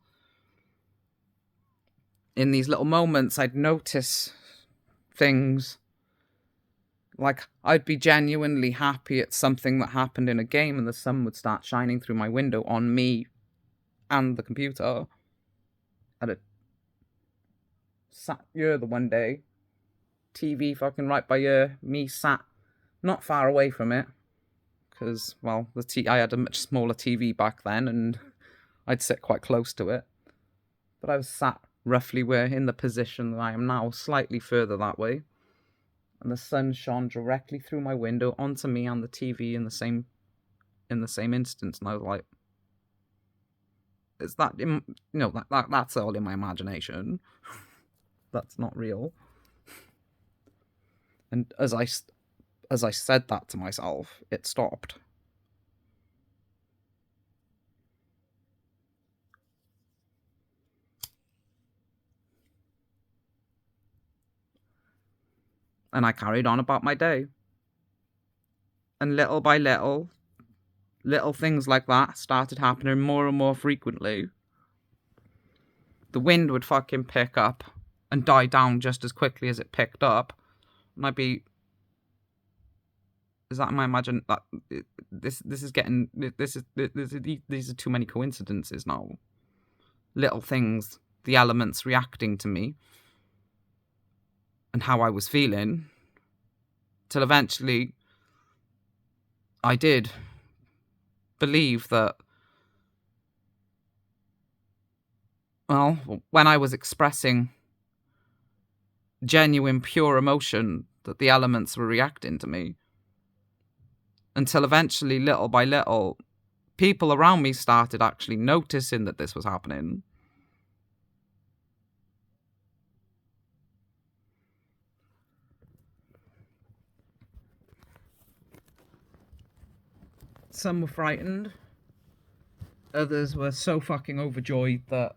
In these little moments, I'd notice things. Like, I'd be genuinely happy at something that happened in a game, and the sun would start shining through my window on me and the computer. I'd sat here the one day, TV fucking right by here, me sat not far away from it, because, well, I had a much smaller TV back then, and I'd sit quite close to it. But I was sat roughly in the position that I am now, slightly further that way. And the sun shone directly through my window onto me and the TV in the same instance. And I was like, is that, that's all in my imagination. That's not real. And as I said that to myself, it stopped. And I carried on about my day. And little by little things like that started happening more and more frequently. The wind would fucking pick up and die down just as quickly as it picked up. And I'd be... Is that in my imagine that these are too many coincidences now. Little things, the elements reacting to me and how I was feeling, till eventually I did believe that, well, when I was expressing genuine, pure emotion, that the elements were reacting to me. Until eventually, little by little, people around me started actually noticing that this was happening. Some were frightened. Others were so fucking overjoyed that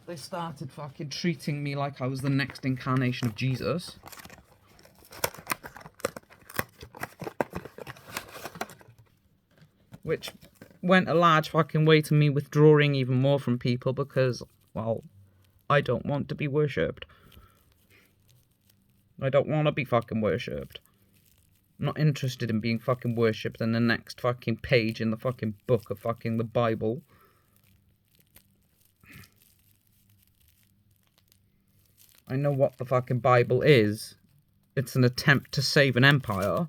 they started fucking treating me like I was the next incarnation of Jesus. Which went a large fucking way to me withdrawing even more from people because, well, I don't want to be worshipped. I don't want to be fucking worshipped. I'm not interested in being fucking worshipped in the next fucking page in the fucking book of fucking the Bible. I know what the fucking Bible is. It's an attempt to save an empire.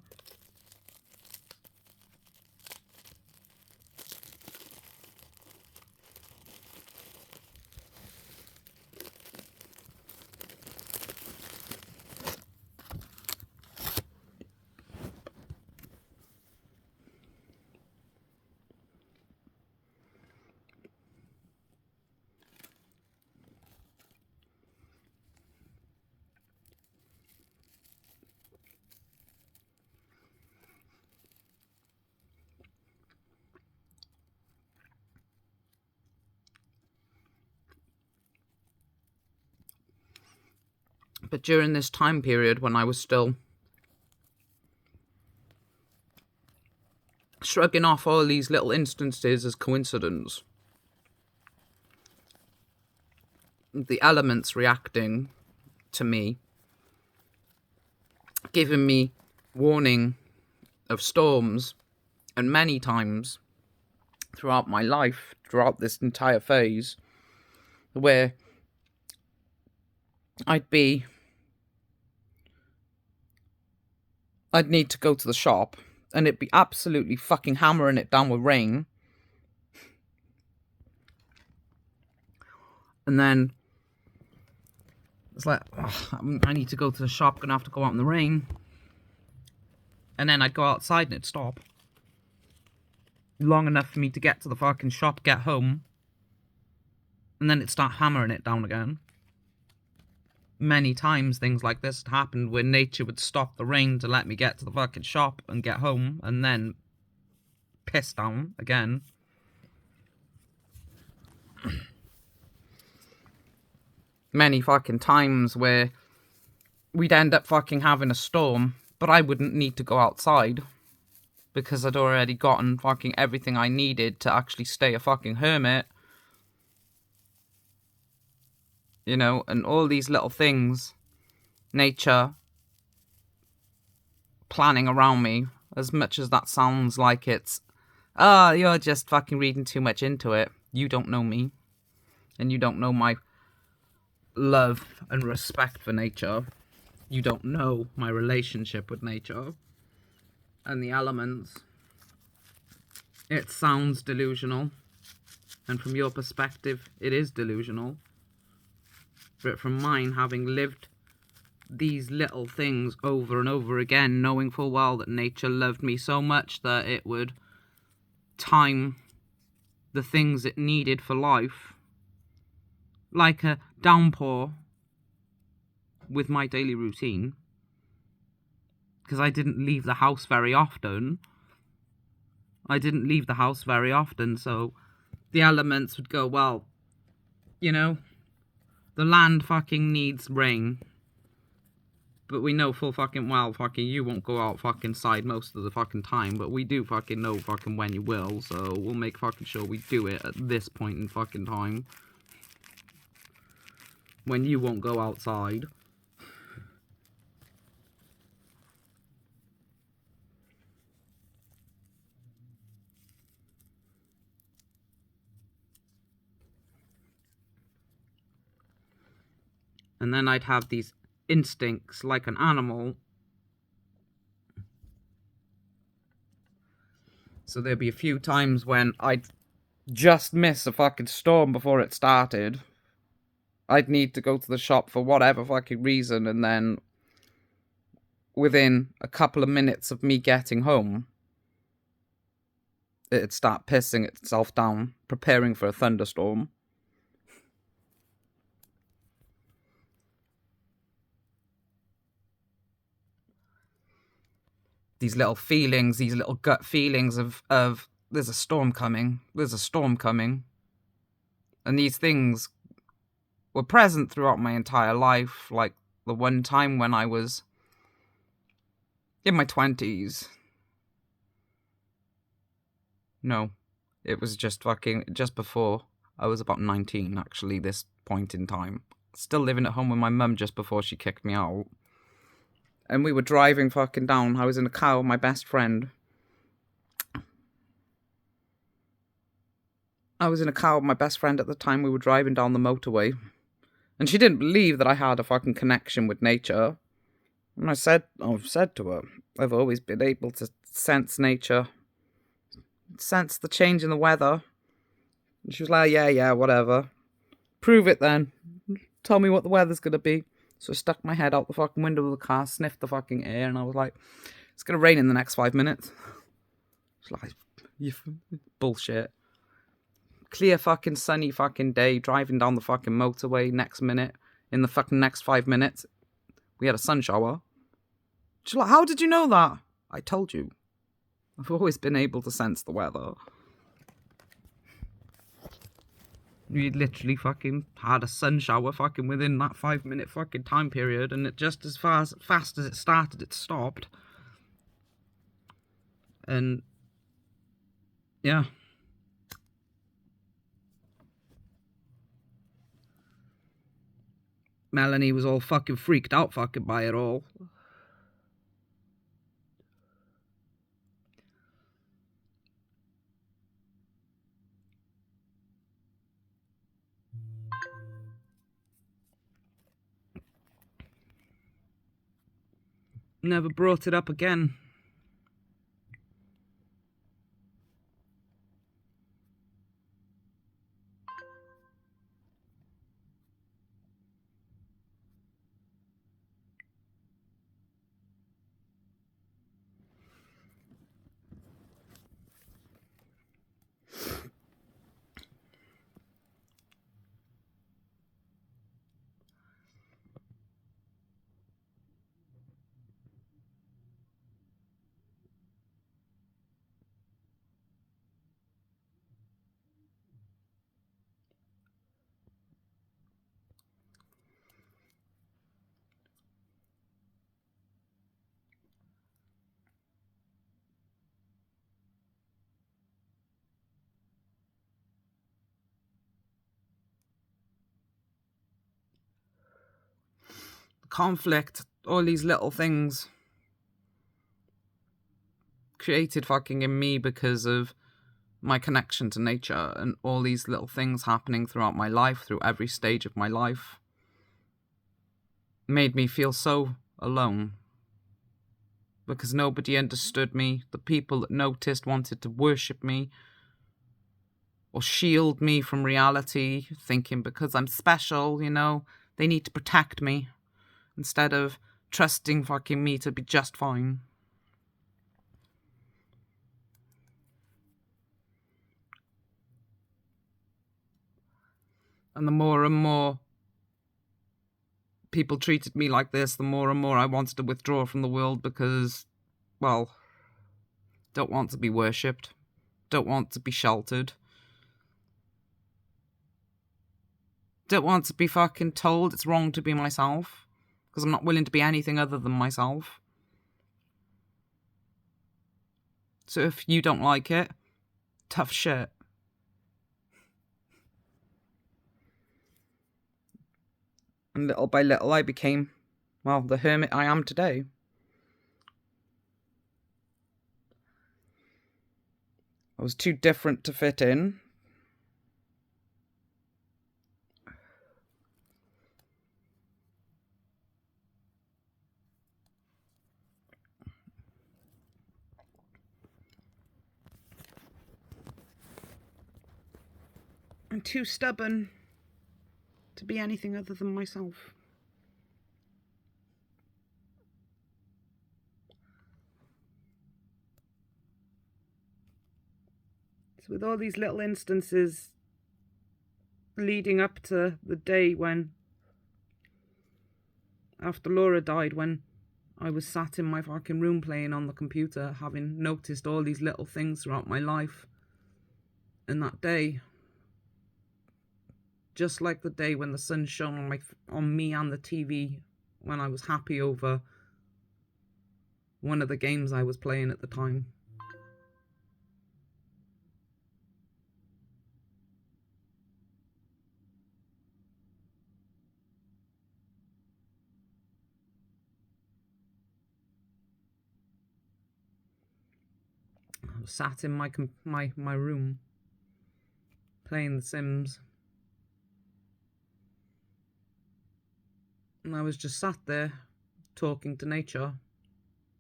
But during this time period when I was still shrugging off all these little instances as coincidence, the elements reacting to me, giving me warning of storms, and many times throughout my life, throughout this entire phase, where I'd need to go to the shop and it'd be absolutely fucking hammering it down with rain. And then it's like, I need to go to the shop, gonna have to go out in the rain. And then I'd go outside and it'd stop. Long enough for me to get to the fucking shop, get home. And then it'd start hammering it down again. Many times things like this had happened where nature would stop the rain to let me get to the fucking shop and get home, and then piss down again. Many fucking times where we'd end up fucking having a storm, but I wouldn't need to go outside because I'd already gotten fucking everything I needed to actually stay a fucking hermit. You know, and all these little things, nature planning around me, as much as that sounds like it's, you're just fucking reading too much into it. You don't know me, and you don't know my love and respect for nature. You don't know my relationship with nature and the elements. it sounds delusional. And from your perspective, it is delusional. But from mine, having lived these little things over and over again, knowing full well that nature loved me so much that it would time the things it needed for life, like a downpour with my daily routine, because I didn't leave the house very often. So the elements would go, well, you know, the land fucking needs rain. But we know full fucking well, fucking you won't go out fucking side most of the fucking time. But we do fucking know fucking when you will. So we'll make fucking sure we do it at this point in fucking time. When you won't go outside. And then I'd have these instincts like an animal. So there'd be a few times when I'd just miss a fucking storm before it started. I'd need to go to the shop for whatever fucking reason, and then within a couple of minutes of me getting home, it'd start pissing itself down, preparing for a thunderstorm. These little feelings, these little gut feelings of there's a storm coming. And these things were present throughout my entire life. Like the one time when I was in my 20s. No, it was just before. I was about 19, actually, this point in time. Still living at home with my mum just before she kicked me out. And we were driving fucking down. I was in a car with my best friend. At the time. We were driving down the motorway. And she didn't believe that I had a fucking connection with nature. And I've said to her, I've always been able to sense nature. Sense the change in the weather. And she was like, yeah, whatever. Prove it then. Tell me what the weather's going to be. So I stuck my head out the fucking window of the car, sniffed the fucking air, and I was like, it's going to rain in the next 5 minutes. It's like, bullshit. Clear fucking sunny fucking day, driving down the fucking motorway, next minute, in the fucking next 5 minutes, we had a sun shower. She's like, how did you know that? I told you. I've always been able to sense the weather. We literally fucking had a sun shower fucking within that 5 minute fucking time period, and it just as fast as it started, it stopped. And yeah. Melanie was all fucking freaked out fucking by it all. Never brought it up again. Conflict, all these little things created fucking in me because of my connection to nature, and all these little things happening throughout my life, through every stage of my life, made me feel so alone. because nobody understood me. The people that noticed wanted to worship me or shield me from reality, thinking because I'm special, you know, they need to protect me instead of trusting fucking me to be just fine. And the more and more people treated me like this, the more and more I wanted to withdraw from the world because, well, don't want to be worshipped, don't want to be sheltered, don't want to be fucking told it's wrong to be myself, because I'm not willing to be anything other than myself. So if you don't like it, tough shit. And little by little I became, well, the hermit I am today. I was too different to fit in. I'm too stubborn to be anything other than myself. So with all these little instances leading up to the day when, after Laura died, when I was sat in my fucking room playing on the computer, having noticed all these little things throughout my life. And that day, just like the day when the sun shone on me and the TV, when I was happy over one of the games I was playing at the time. I was sat in my room playing The Sims. And I was just sat there talking to nature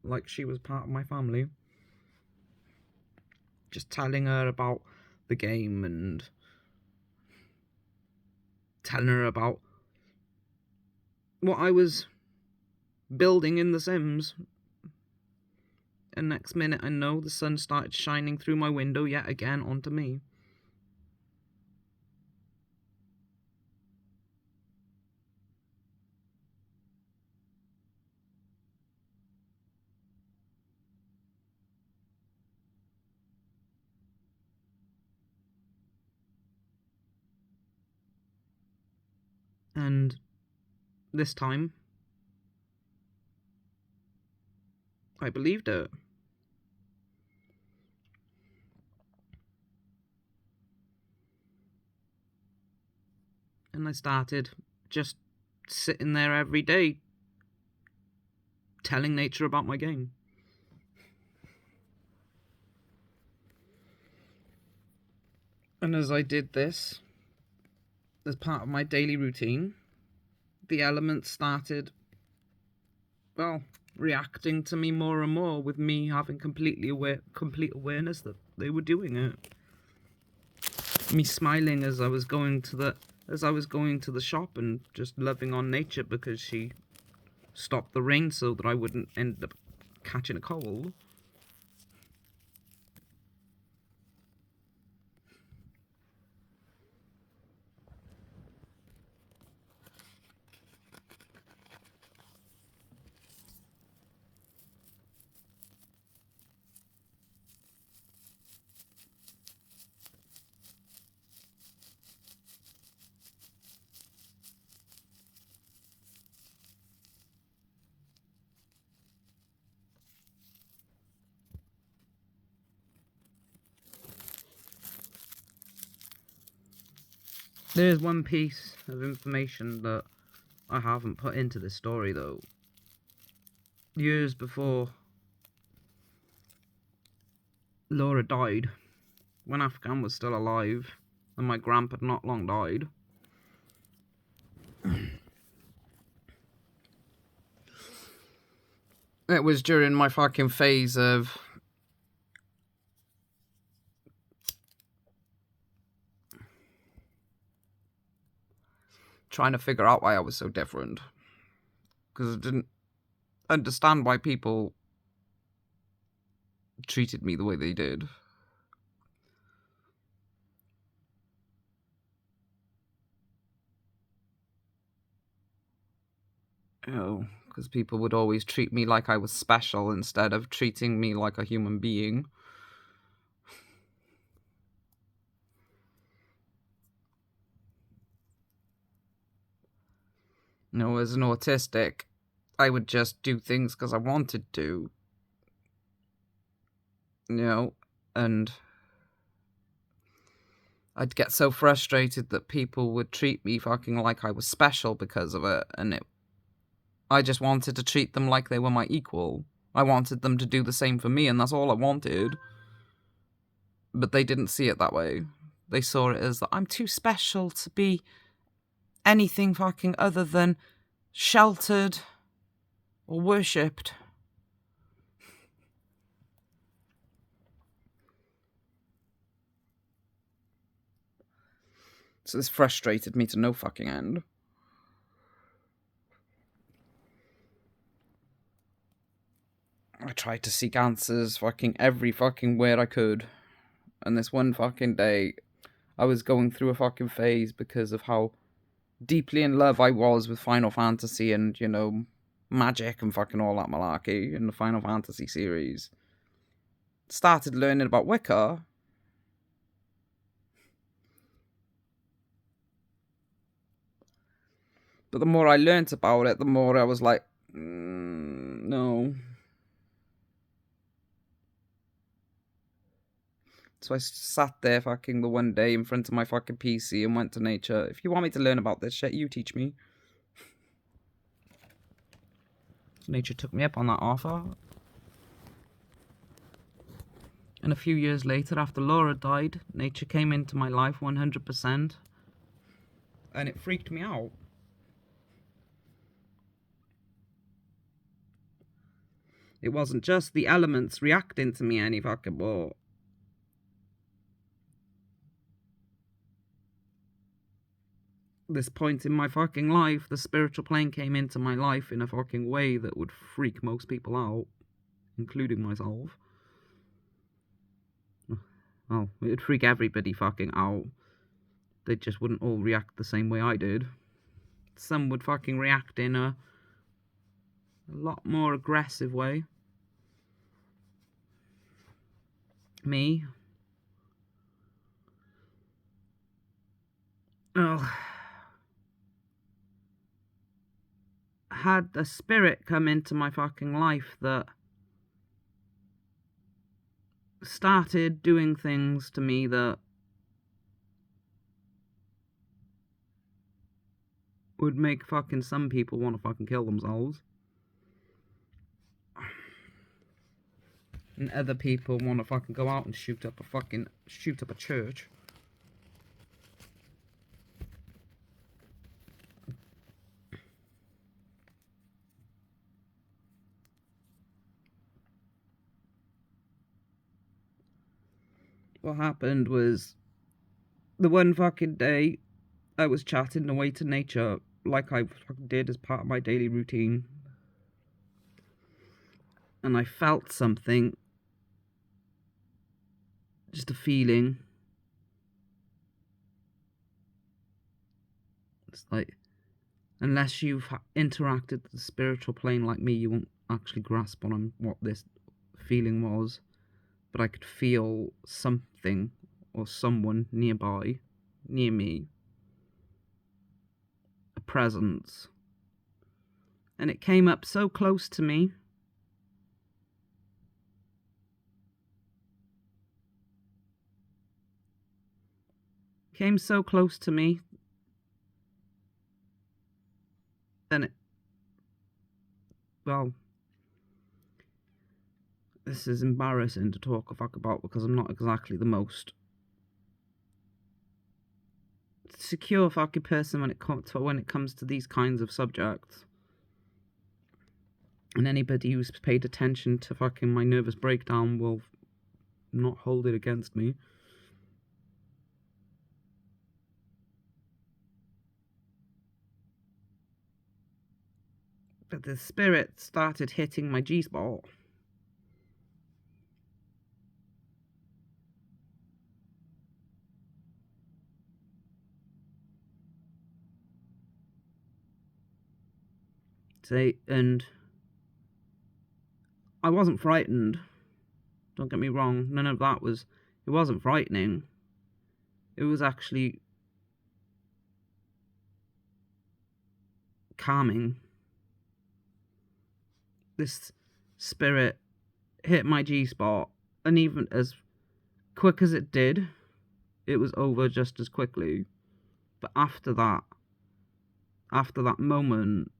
like she was part of my family. Just telling her about the game and telling her about what I was building in The Sims. And next minute I know the sun started shining through my window yet again onto me. And this time, I believed it. And I started just sitting there every day, telling nature about my game. And as I did this, as part of my daily routine, the elements started, well, reacting to me more and more, with me having complete awareness that they were doing it. Me smiling as I was going to the shop and just loving on nature because she stopped the rain so that I wouldn't end up catching a cold. There's one piece of information that I haven't put into this story though. Years before Laura died, when Afghan was still alive and my grandpa had not long died, It was during my fucking phase of trying to figure out why I was so different. Because I didn't understand why people treated me the way they did. You know, because people would always treat me like I was special instead of treating me like a human being. You know, as an autistic, I would just do things because I wanted to. You know, and I'd get so frustrated that people would treat me fucking like I was special because of it, and I just wanted to treat them like they were my equal. I wanted them to do the same for me, and that's all I wanted. But they didn't see it that way. They saw it as that I'm too special to be anything fucking other than sheltered or worshipped. So this frustrated me to no fucking end. I tried to seek answers fucking every fucking where I could. And this one fucking day, I was going through a fucking phase because of how deeply in love I was with Final Fantasy and, you know, magic and fucking all that malarkey in the Final Fantasy series. Started learning about Wicca. But the more I learnt about it, the more I was like, no. So I sat there fucking the one day in front of my fucking PC and went to nature. If you want me to learn about this shit, you teach me. So nature took me up on that offer. And a few years later, after Laura died, nature came into my life 100%. And it freaked me out. It wasn't just the elements reacting to me any fucking more. This point in my fucking life, the spiritual plane came into my life in a fucking way that would freak most people out, including myself. Well, it'd freak everybody fucking out. They just wouldn't all react the same way I did. Some would fucking react in a lot more aggressive way. Me. Oh. Had a spirit come into my fucking life that started doing things to me that would make fucking some people want to fucking kill themselves. And other people want to fucking go out and shoot up a church. What happened was, the one fucking day, I was chatting away to nature like I fucking did as part of my daily routine. And I felt something. Just a feeling. It's like, unless you've interacted with the spiritual plane like me, you won't actually grasp what this feeling was. But I could feel something or someone nearby, near me. A presence. And it came up so close to me. Came so close to me. Then it... Well... This is embarrassing to talk about because I'm not exactly the most secure fucking person when it comes to these kinds of subjects. And anybody who's paid attention to fucking my nervous breakdown will not hold it against me. But the spirit started hitting my G-spot. And I wasn't frightened. Don't get me wrong. None of that was... It wasn't frightening. It was actually calming. This spirit hit my G-spot, and even as quick as it did, it was over just as quickly. But after that moment,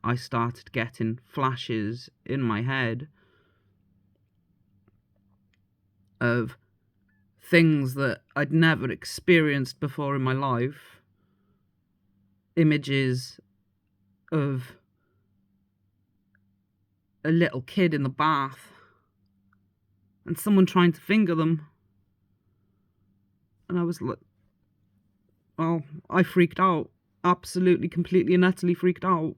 I started getting flashes in my head of things that I'd never experienced before in my life. Images of a little kid in the bath and someone trying to finger them. And I was like, well, I freaked out. Absolutely, completely and utterly freaked out.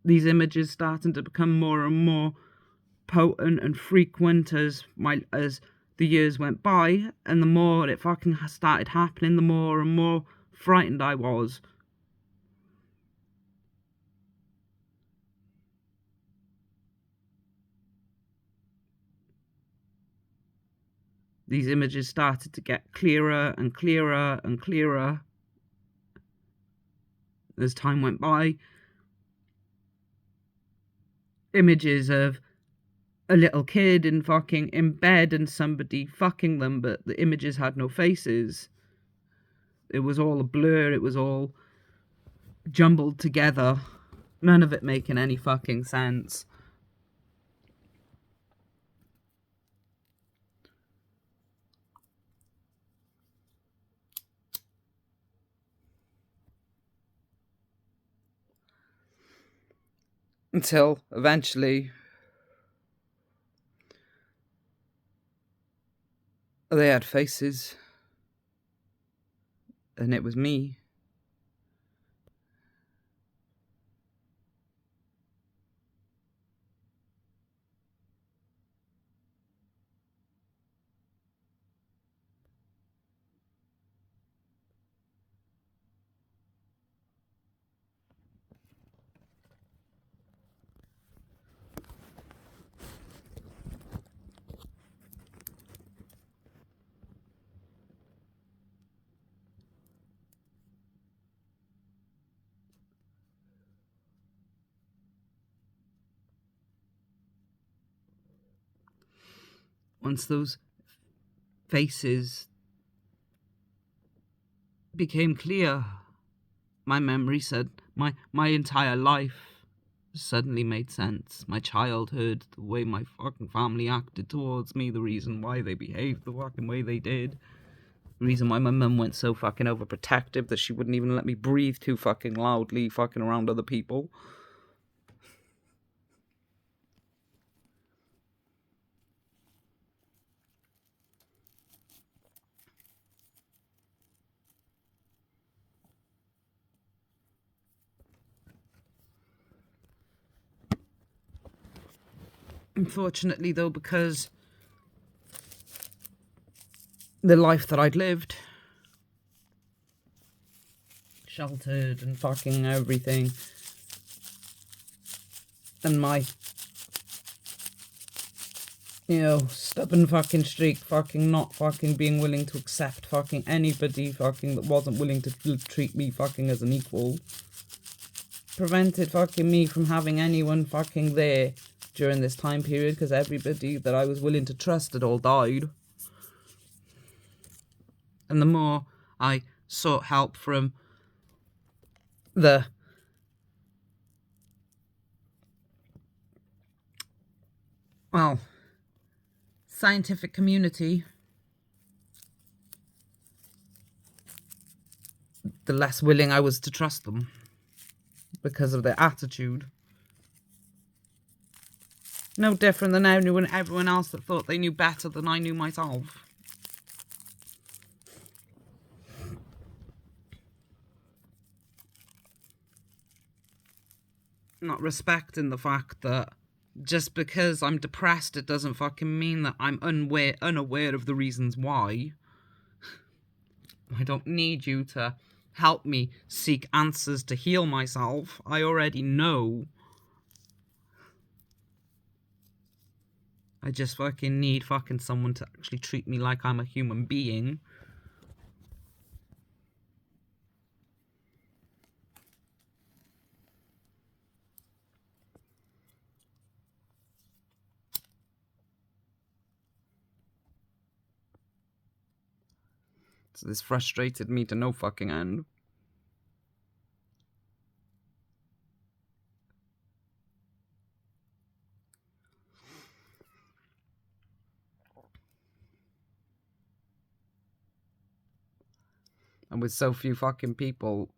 These images starting to become more and more potent and frequent as the years went by, and the more it fucking started happening, the more and more frightened I was. These images started to get clearer and clearer and clearer as time went by. Images of a little kid in bed and somebody fucking them, but the images had no faces. It was all a blur, it was all jumbled together. None of it making any fucking sense. Until eventually they had faces, and it was me. Once those faces became clear, my memory said my entire life suddenly made sense. My childhood, the way my fucking family acted towards me, the reason why they behaved the fucking way they did, the reason why my mum went so fucking overprotective that she wouldn't even let me breathe too fucking loudly fucking around other people. Unfortunately, though, because the life that I'd lived, sheltered and fucking everything, and my, stubborn fucking streak, fucking not fucking being willing to accept fucking anybody fucking that wasn't willing to treat me fucking as an equal, prevented fucking me from having anyone fucking there during this time period, because everybody that I was willing to trust had all died. And the more I sought help from the scientific community, the less willing I was to trust them because of their attitude. No different than everyone else that thought they knew better than I knew myself. Not respecting the fact that just because I'm depressed, it doesn't fucking mean that I'm unaware of the reasons why. I don't need you to help me seek answers to heal myself. I already know. I just fucking need fucking someone to actually treat me like I'm a human being. So this frustrated me to no fucking end. And with so few fucking people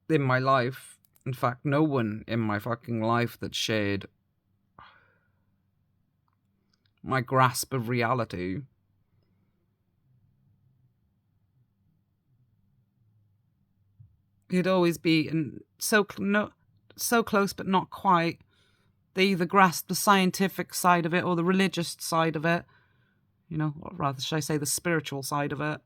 in my life, in fact, no one in my fucking life that shared my grasp of reality. He'd always be so close but not quite. They either grasped the scientific side of it or the religious side of it. You know, or rather, should I say the spiritual side of it.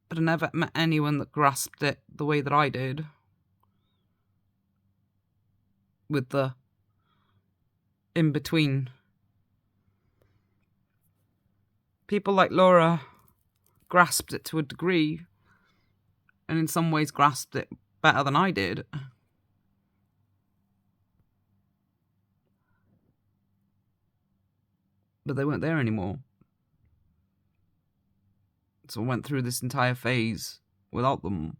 But I never met anyone that grasped it the way that I did. With the in-between. People like Laura grasped it to a degree, and in some ways grasped it better than I did. But they weren't there anymore. So I went through this entire phase without them.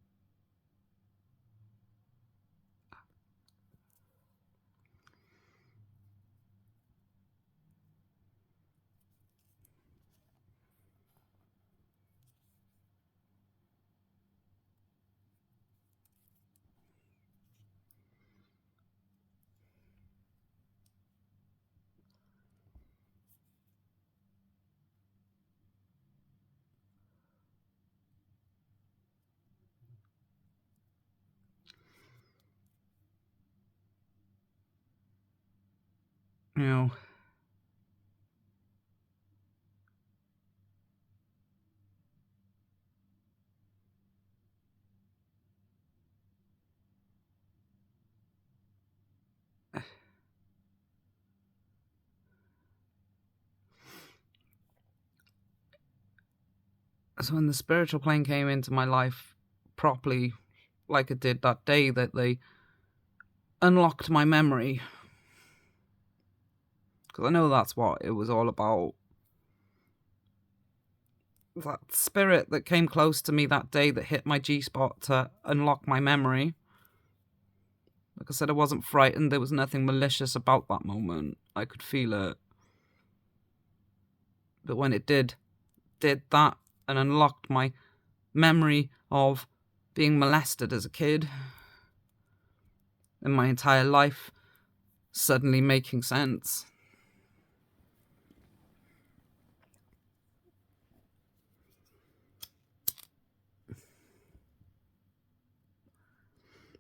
You know, so when the spiritual plane came into my life properly, like it did that day that they unlocked my memory, because I know that's what it was all about. That spirit that came close to me that day that hit my G-spot to unlock my memory. Like I said, I wasn't frightened. There was nothing malicious about that moment. I could feel it. But when it did that and unlocked my memory of being molested as a kid and my entire life suddenly making sense.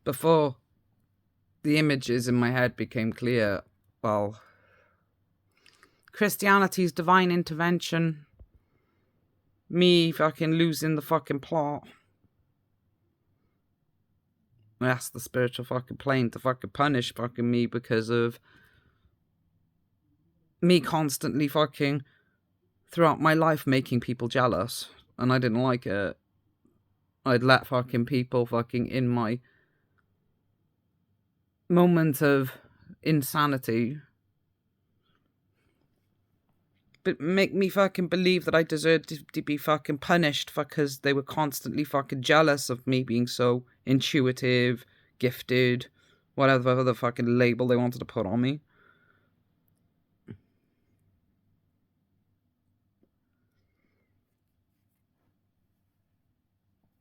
Before the images in my head became clear, well, Christianity's divine intervention, me fucking losing the fucking plot. I asked the spiritual fucking plane to fucking punish fucking me because of me constantly fucking throughout my life making people jealous, and I didn't like it. I'd let fucking people fucking in my moment of insanity but make me fucking believe that I deserved to be fucking punished because they were constantly fucking jealous of me being so intuitive, gifted, whatever other fucking label they wanted to put on me.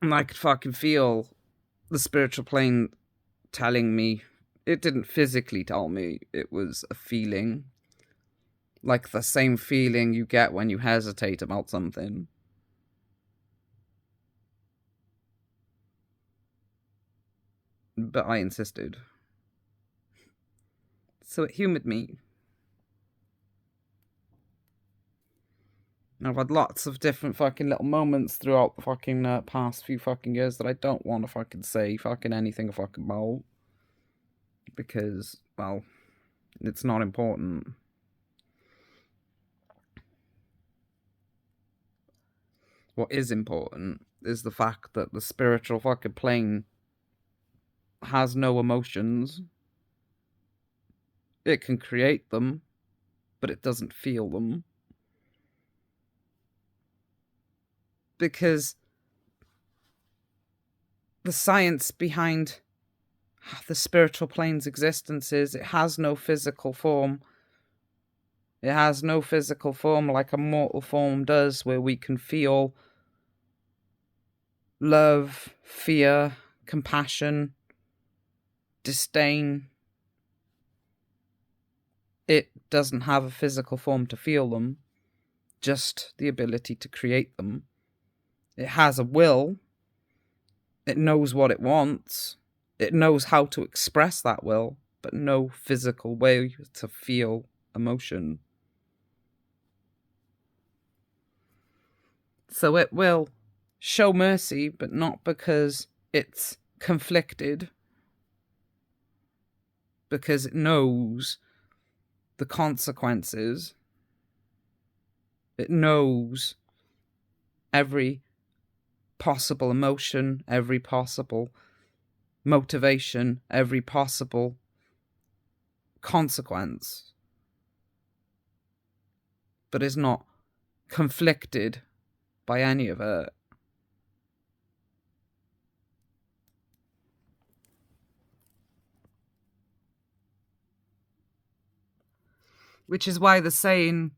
And I could fucking feel the spiritual plane telling me, it didn't physically tell me, it was a feeling. Like the same feeling you get when you hesitate about something. But I insisted. So it humoured me. I've had lots of different fucking little moments throughout the fucking past few fucking years that I don't want to fucking say fucking anything fucking about. Because, well, it's not important. What is important is the fact that the spiritual fucking plane has no emotions. It can create them, but it doesn't feel them. Because the science behind the spiritual plane's existence is it has no physical form. It has no physical form like a mortal form does, where we can feel love, fear, compassion, disdain. It doesn't have a physical form to feel them, just the ability to create them. It has a will. It knows what it wants. It knows how to express that will, but no physical way to feel emotion. So it will show mercy, but not because it's conflicted, because it knows the consequences. It knows every possible emotion, every possible motivation, every possible consequence, but is not conflicted by any of it. Which is why the saying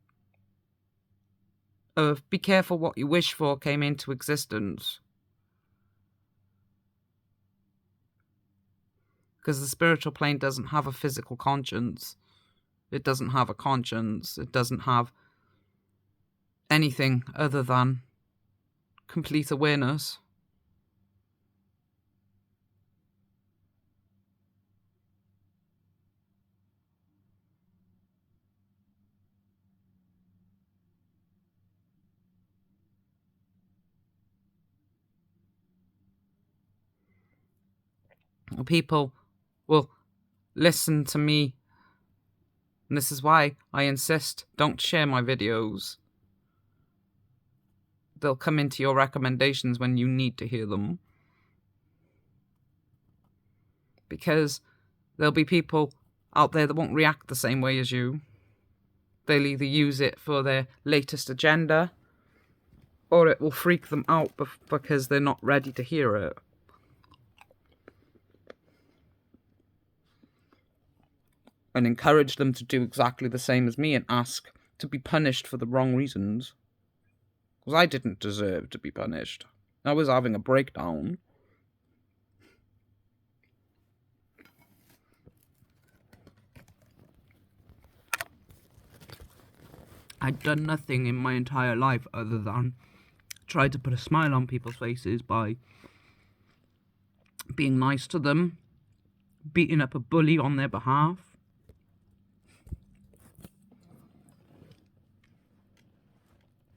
of "be careful what you wish for" came into existence. Because the spiritual plane doesn't have a physical conscience. It doesn't have a conscience. It doesn't have anything other than complete awareness. People will listen to me, and this is why I insist, don't share my videos. They'll come into your recommendations when you need to hear them. Because there'll be people out there that won't react the same way as you. They'll either use it for their latest agenda, or it will freak them out because they're not ready to hear it. And encourage them to do exactly the same as me and ask to be punished for the wrong reasons. Because I didn't deserve to be punished. I was having a breakdown. I'd done nothing in my entire life other than try to put a smile on people's faces by being nice to them, beating up a bully on their behalf.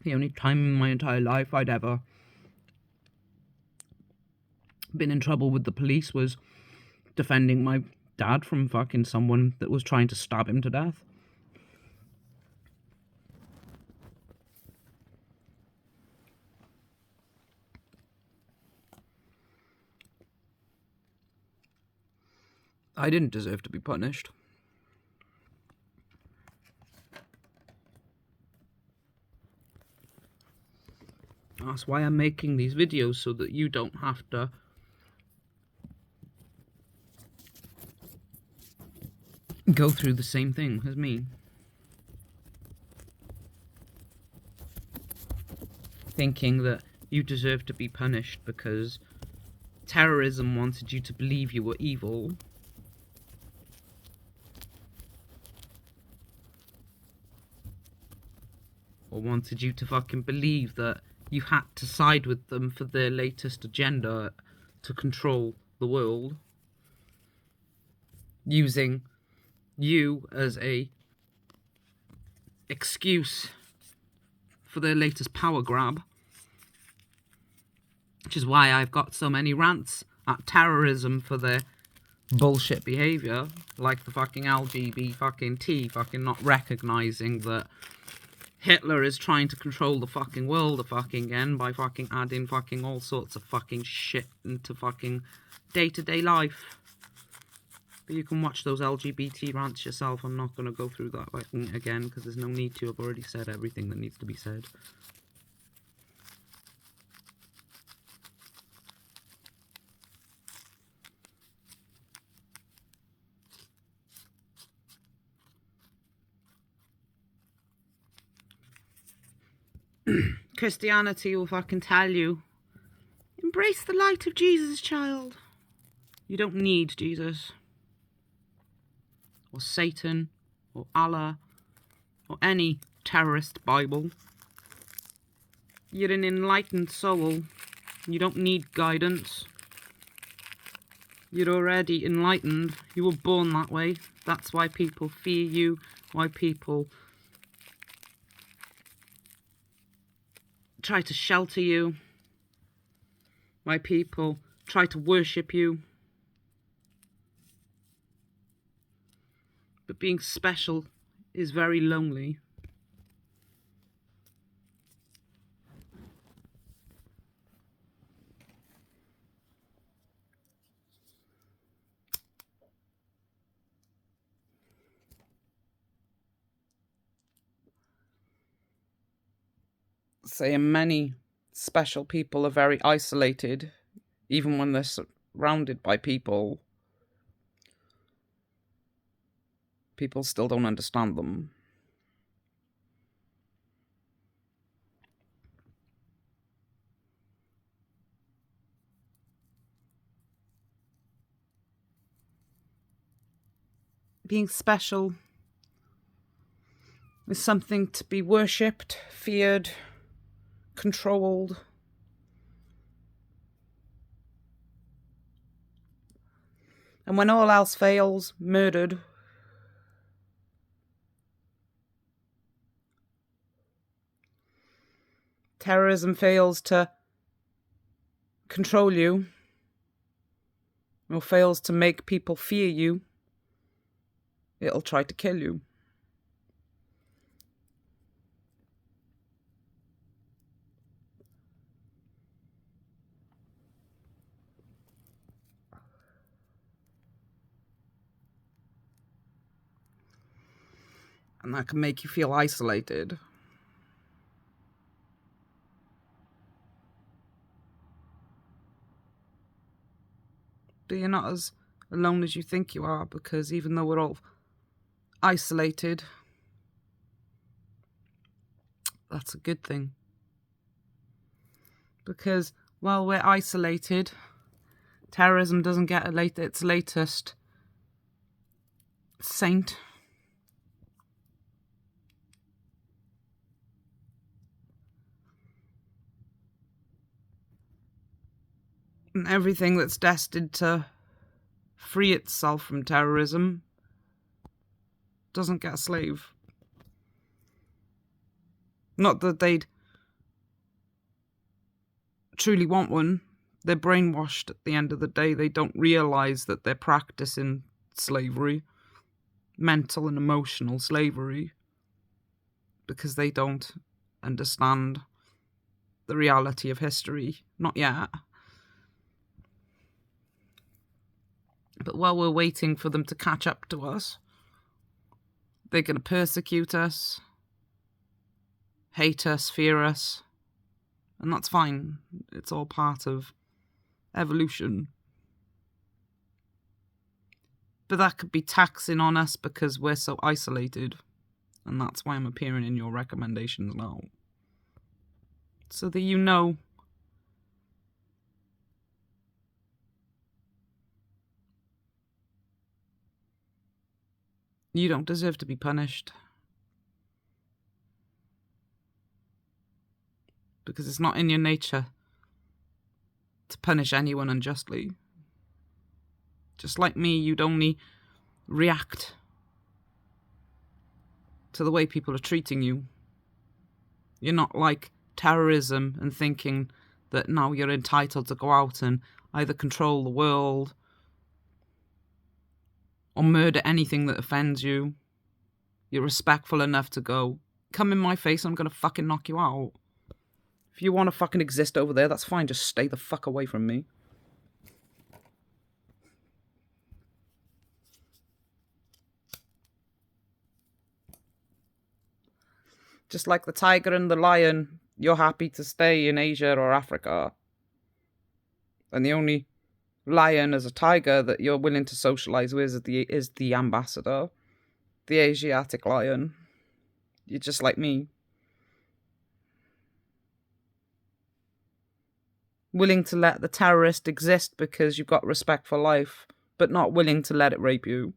The only time in my entire life I'd ever been in trouble with the police was defending my dad from fucking someone that was trying to stab him to death. I didn't deserve to be punished. That's why I'm making these videos, so that you don't have to go through the same thing as me. Thinking that you deserve to be punished because terrorism wanted you to believe you were evil, wanted you to fucking believe that you had to side with them for their latest agenda to control the world, using you as a excuse for their latest power grab, which is why I've got so many rants at terrorism for their bullshit behaviour, like the fucking LGBT fucking T fucking not recognising that Hitler is trying to control the fucking world a fucking again by fucking adding fucking all sorts of fucking shit into fucking day-to-day life. But you can watch those LGBT rants yourself. I'm not going to go through that again because there's no need to. I've already said everything that needs to be said. Christianity will fucking tell you, embrace the light of Jesus, child. You don't need Jesus, or Satan, or Allah, or any terrorist Bible. You're an enlightened soul. You don't need guidance. You're already enlightened. You were born that way. That's why people fear you, why people try to shelter you, why people try to worship you. But being special is very lonely. Saying many special people are very isolated, even when they're surrounded by people. People still don't understand them. Being special is something to be worshipped, feared, controlled. And when all else fails, murdered. Terrorism fails to control you, or fails to make people fear you, it'll try to kill you. And that can make you feel isolated. But you're not as alone as you think you are, because even though we're all isolated, that's a good thing. Because while we're isolated, terrorism doesn't get its latest saint. And everything that's destined to free itself from terrorism doesn't get a slave. Not that they'd truly want one. They're brainwashed at the end of the day. They don't realise that they're practicing slavery, mental and emotional slavery, because they don't understand the reality of history. Not yet. But while we're waiting for them to catch up to us, they're going to persecute us, hate us, fear us. And that's fine. It's all part of evolution. But that could be taxing on us because we're so isolated. And that's why I'm appearing in your recommendations now. So that you know you don't deserve to be punished. because it's not in your nature to punish anyone unjustly. Just like me, you'd only react to the way people are treating you. You're not like terrorism and thinking that now you're entitled to go out and either control the world or murder anything that offends you. You're respectful enough to go, come in my face, I'm gonna fucking knock you out. If you want to fucking exist over there, that's fine, just stay the fuck away from me. Just like the tiger and the lion, you're happy to stay in Asia or Africa. And the only lion as a tiger that you're willing to socialise with is the ambassador, the Asiatic lion. You're just like me. Willing to let the terrorist exist because you've got respect for life, but not willing to let it rape you.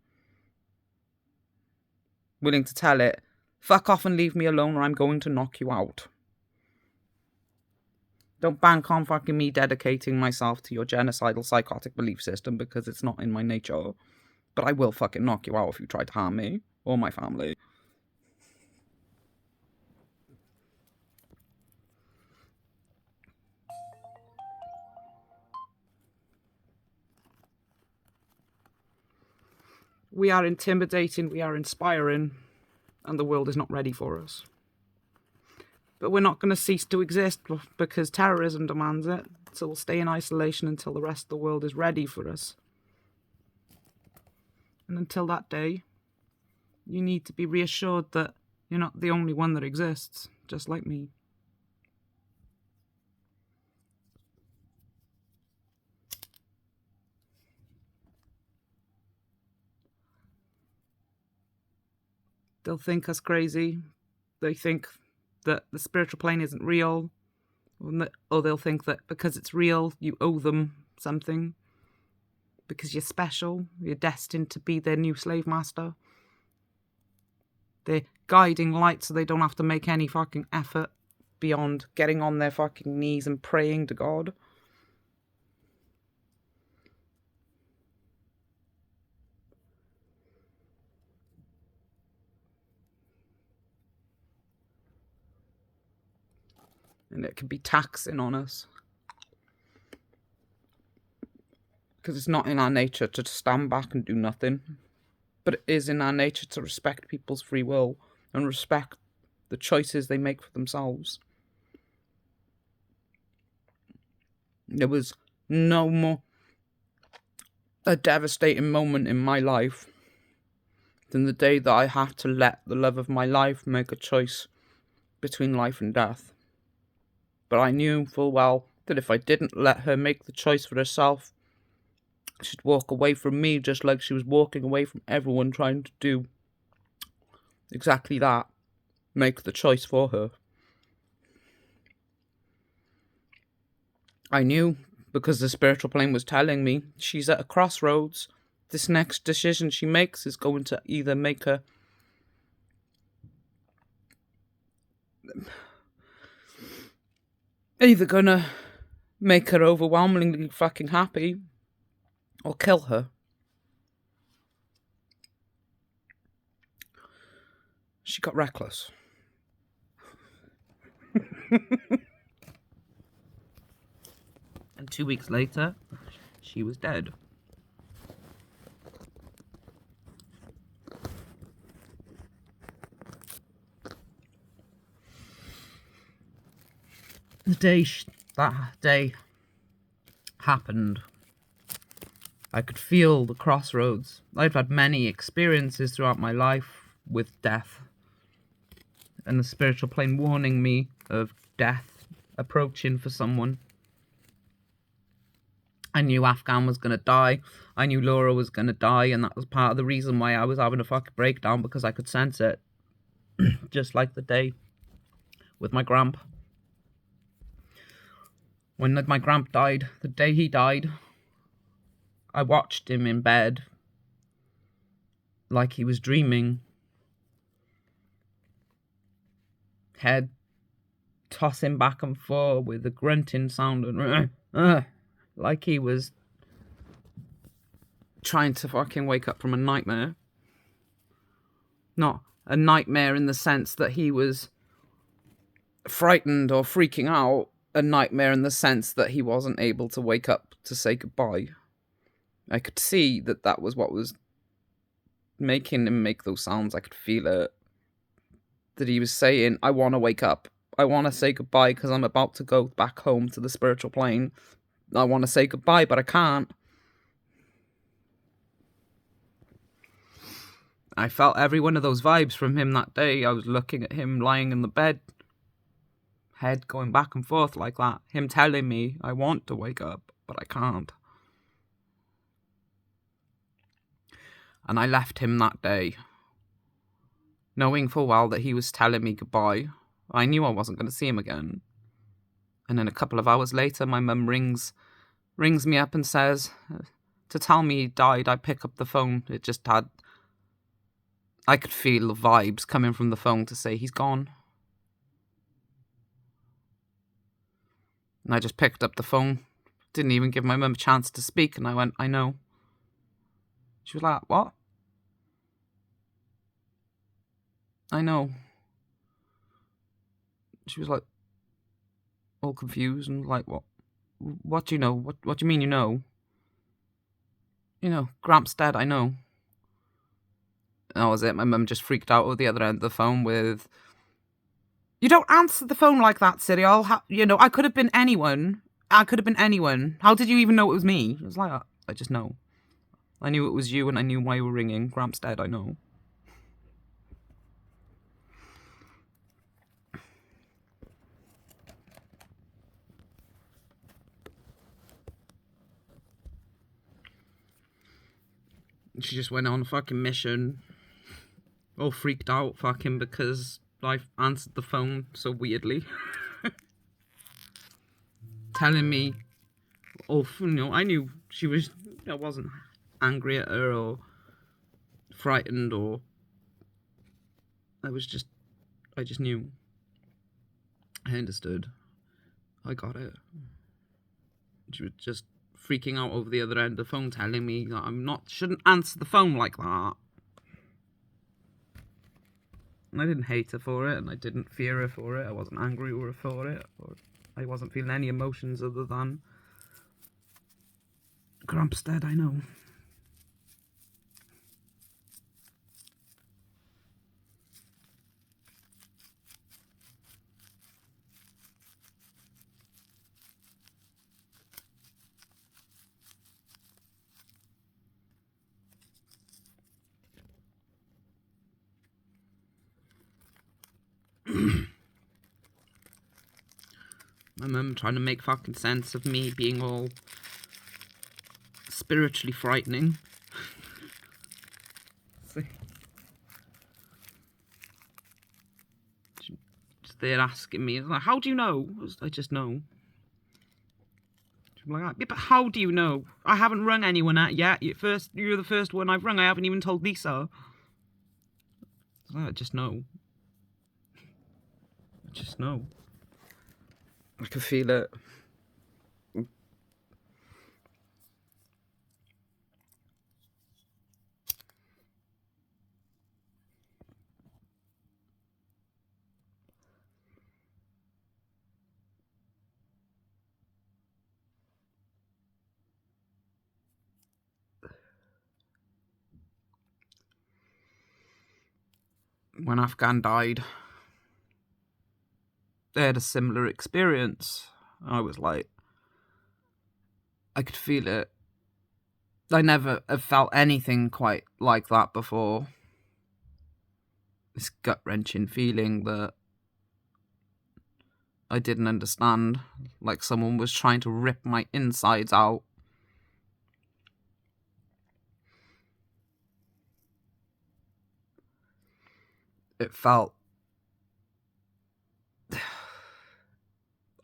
Willing to tell it, fuck off and leave me alone or I'm going to knock you out. Don't bank on fucking me dedicating myself to your genocidal psychotic belief system because it's not in my nature. But I will fucking knock you out if you try to harm me or my family. We are intimidating, we are inspiring, and the world is not ready for us. But we're not going to cease to exist because terrorism demands it, so we'll stay in isolation until the rest of the world is ready for us. And until that day, you need to be reassured that you're not the only one that exists, just like me. They'll think us crazy. They think that the spiritual plane isn't real. Or they'll think that because it's real, you owe them something. Because you're special. You're destined to be their new slave master. They're guiding light so they don't have to make any fucking effort beyond getting on their fucking knees and praying to God. And it can be taxing on us. Because it's not in our nature to stand back and do nothing. But it is in our nature to respect people's free will and respect the choices they make for themselves. There was no more a devastating moment in my life than the day that I had to let the love of my life make a choice between life and death. But I knew full well that if I didn't let her make the choice for herself, she'd walk away from me just like she was walking away from everyone trying to do exactly that, make the choice for her. I knew because the spiritual plane was telling me she's at a crossroads. This next decision she makes is going to either make her overwhelmingly fucking happy or kill her. She got reckless. And 2 weeks later, she was dead. That day happened, I could feel the crossroads. I've had many experiences throughout my life with death, and the spiritual plane warning me of death approaching for someone. I knew Afghan was going to die. I knew Laura was going to die, and that was part of the reason why I was having a fucking breakdown, because I could sense it. Just like the day with my gramp. When my gramp died, the day he died, I watched him in bed like he was dreaming. Head tossing back and forth with the grunting sound and like he was trying to fucking wake up from a nightmare. Not a nightmare in the sense that he was frightened or freaking out, a nightmare in the sense that he wasn't able to wake up to say goodbye. I could see that that was what was making him make those sounds. I could feel it. That he was saying, I want to wake up. I want to say goodbye because I'm about to go back home to the spiritual plane. I want to say goodbye, but I can't. I felt every one of those vibes from him that day. I was looking at him lying in the bed, head going back and forth like that. Him telling me, I want to wake up, but I can't. And I left him that day, knowing full well that he was telling me goodbye. I knew I wasn't going to see him again. And then a couple of hours later, my mum rings me up and says, to tell me he died. I pick up the phone. It just had... I could feel the vibes coming from the phone to say he's gone. And I just picked up the phone. Didn't even give my mum a chance to speak. And I went, I know. She was like, what? I know. She was like, all confused and like, what do you know? What do you mean you know? You know, Gramps dead, I know. And that was it. My mum just freaked out at the other end of the phone with, you don't answer the phone like that, Cyril. I could have been anyone. How did you even know it was me? It was like, I just know. I knew it was you and I knew why you were ringing. Gramps dead, I know. She just went on a fucking mission. All freaked out fucking because I answered the phone so weirdly. Telling me, I knew she was, I wasn't angry at her or frightened or, I just knew. I understood. I got it. She was just freaking out over the other end of the phone telling me that shouldn't answer the phone like that. And I didn't hate her for it and I didn't fear her for it. I wasn't angry with her for it. I wasn't feeling any emotions other than Gramps dead, I know. My mum trying to make fucking sense of me being all spiritually frightening. They're asking me, like, how do you know? I just know. I'm like, yeah, but how do you know? I haven't rung anyone yet. You're the first one I've rung. I haven't even told Lisa. I just know. I just know. I can feel it. When Afghan died, they had a similar experience. I was like, I could feel it. I never have felt anything quite like that before. This gut-wrenching feeling that I didn't understand, like someone was trying to rip my insides out. It felt...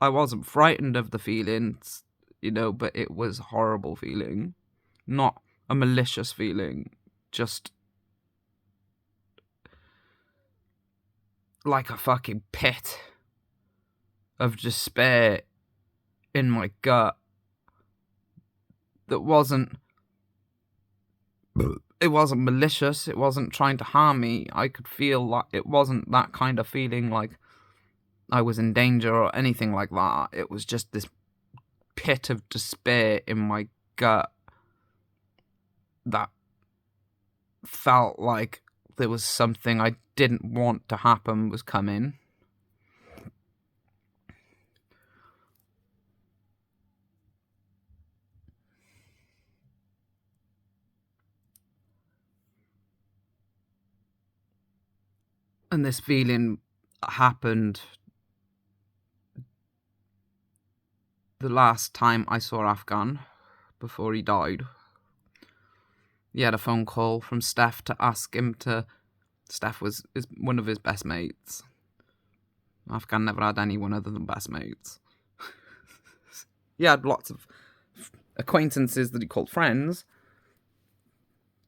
I wasn't frightened of the feelings, but it was a horrible feeling. Not a malicious feeling, just like a fucking pit. of despair in my gut that wasn't malicious. It wasn't trying to harm me. I could feel like it wasn't that kind of feeling like I was in danger or anything like that. It was just this pit of despair in my gut that felt like there was something I didn't want to happen was coming. And this feeling happened the last time I saw Afghan before he died. He had a phone call from Steph to ask him to... Steph is one of his best mates. Afghan never had anyone other than best mates. He had lots of acquaintances that he called friends.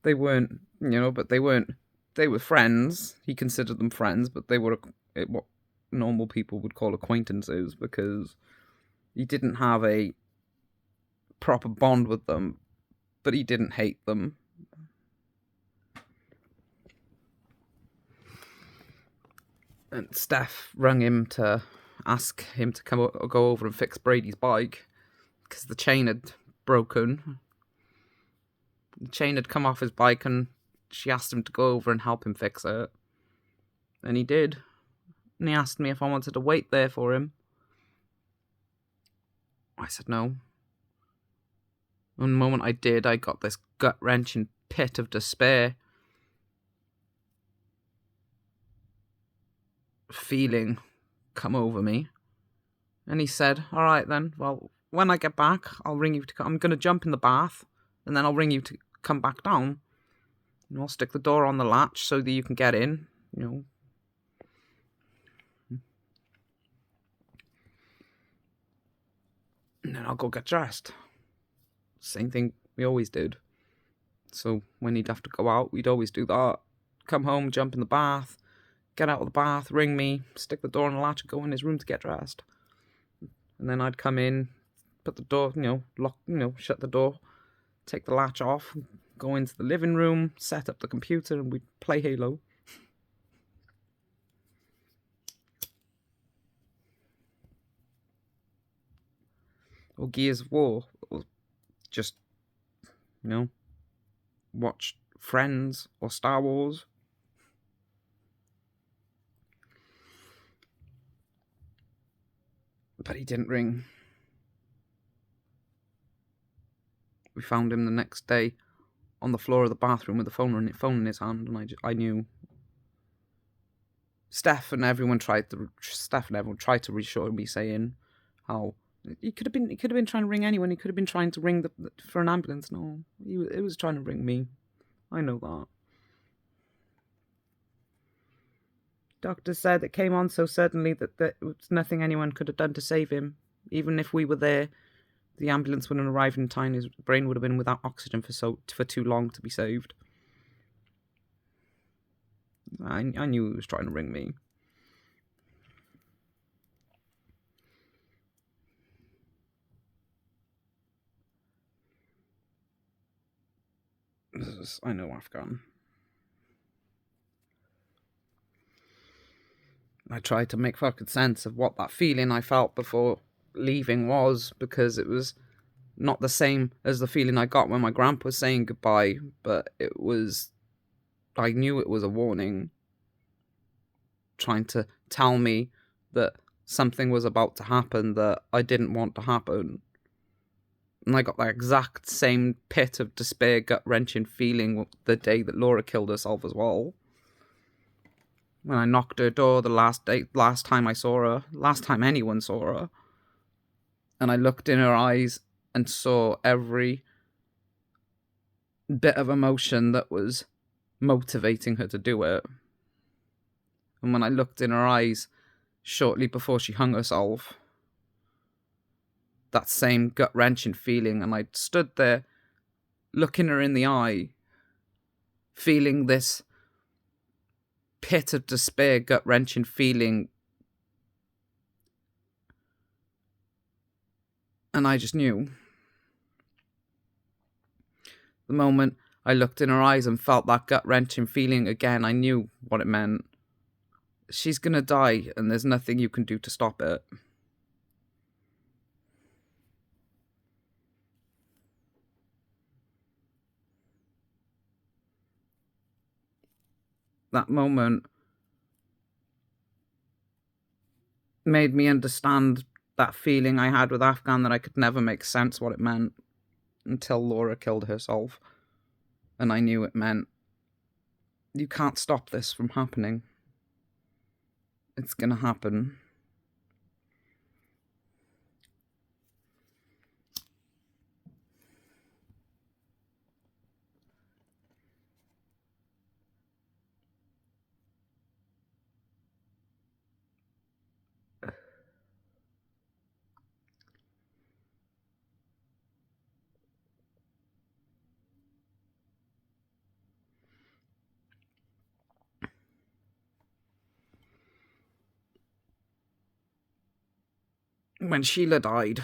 They weren't, but they weren't... They were friends. He considered them friends, but they were what normal people would call acquaintances, because he didn't have a proper bond with them, but he didn't hate them. And Steph rang him to ask him to go over and fix Brady's bike, because the chain had broken. The chain had come off his bike, and she asked him to go over and help him fix it. And he did. And he asked me if I wanted to wait there for him. I said no. And the moment I did, I got this gut-wrenching pit of despair feeling come over me. And he said, all right then, well, when I get back, I'll ring you I'm going to jump in the bath, and then I'll ring you to come back down. And I'll stick the door on the latch so that you can get in, And then I'll go get dressed. Same thing we always did. So when he'd have to go out, we'd always do that. Come home, jump in the bath, get out of the bath, ring me, stick the door on the latch, and go in his room to get dressed. And then I'd come in, put the door, lock, shut the door, take the latch off, go into the living room, set up the computer, and we'd play Halo. Or Gears of War, or just, watch Friends or Star Wars. But he didn't ring. We found him the next day on the floor of the bathroom with the phone in his hand, and I knew. Steph and everyone tried to reassure me, saying how he could have been trying to ring anyone. He could have been trying to ring for an ambulance. No, he was trying to ring me. I know that. Doctors said it came on so suddenly that there was nothing anyone could have done to save him. Even if we were there, the ambulance wouldn't arrive in time. His brain would have been without oxygen for too long to be saved. I knew he was trying to ring me. I know Afghan. I tried to make fucking sense of what that feeling I felt before leaving was, because it was not the same as the feeling I got when my grandpa was saying goodbye, but I knew it was a warning, trying to tell me that something was about to happen that I didn't want to happen. And I got that exact same pit of despair, gut-wrenching feeling the day that Laura killed herself as well. When I knocked her door the last time I saw her, last time anyone saw her, and I looked in her eyes and saw every bit of emotion that was motivating her to do it. And when I looked in her eyes shortly before she hung herself, that same gut-wrenching feeling, and I stood there looking her in the eye, feeling this pit of despair, gut-wrenching feeling And I just knew. The moment I looked in her eyes and felt that gut-wrenching feeling again, I knew what it meant. She's gonna die, and there's nothing you can do to stop it. That moment made me understand that feeling I had with Afghan that I could never make sense what it meant until Laura killed herself. And I knew it meant you can't stop this from happening. It's gonna happen. When Sheila died,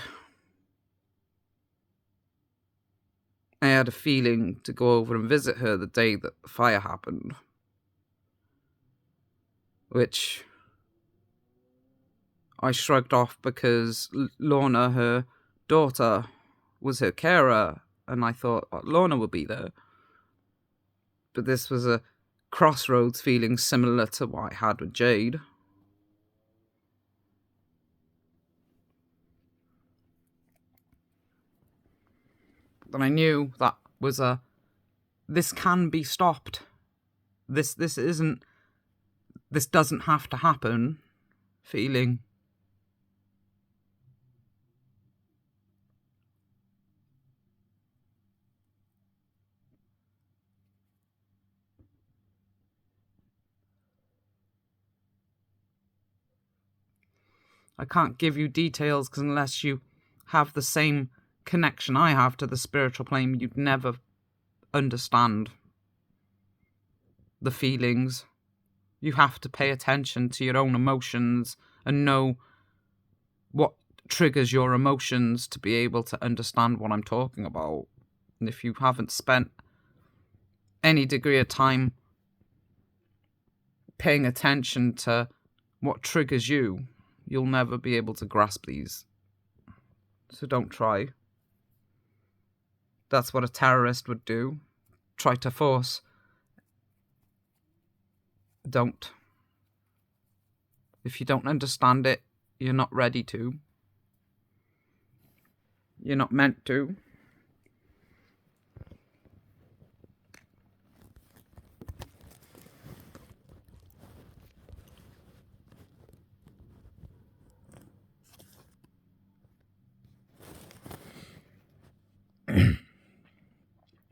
I had a feeling to go over and visit her the day that the fire happened. Which I shrugged off because Lorna, her daughter, was her carer, and I thought Lorna would be there. But this was a crossroads feeling similar to what I had with Jade. And I knew that was this can be stopped. This doesn't have to happen feeling. I can't give you details because unless you have the same connection I have to the spiritual plane, you'd never understand the feelings. You have to pay attention to your own emotions and know what triggers your emotions to be able to understand what I'm talking about. And if you haven't spent any degree of time paying attention to what triggers you, you'll never be able to grasp these. So don't try. That's what a terrorist would do. Try to force. Don't. If you don't understand it, you're not ready to. You're not meant to.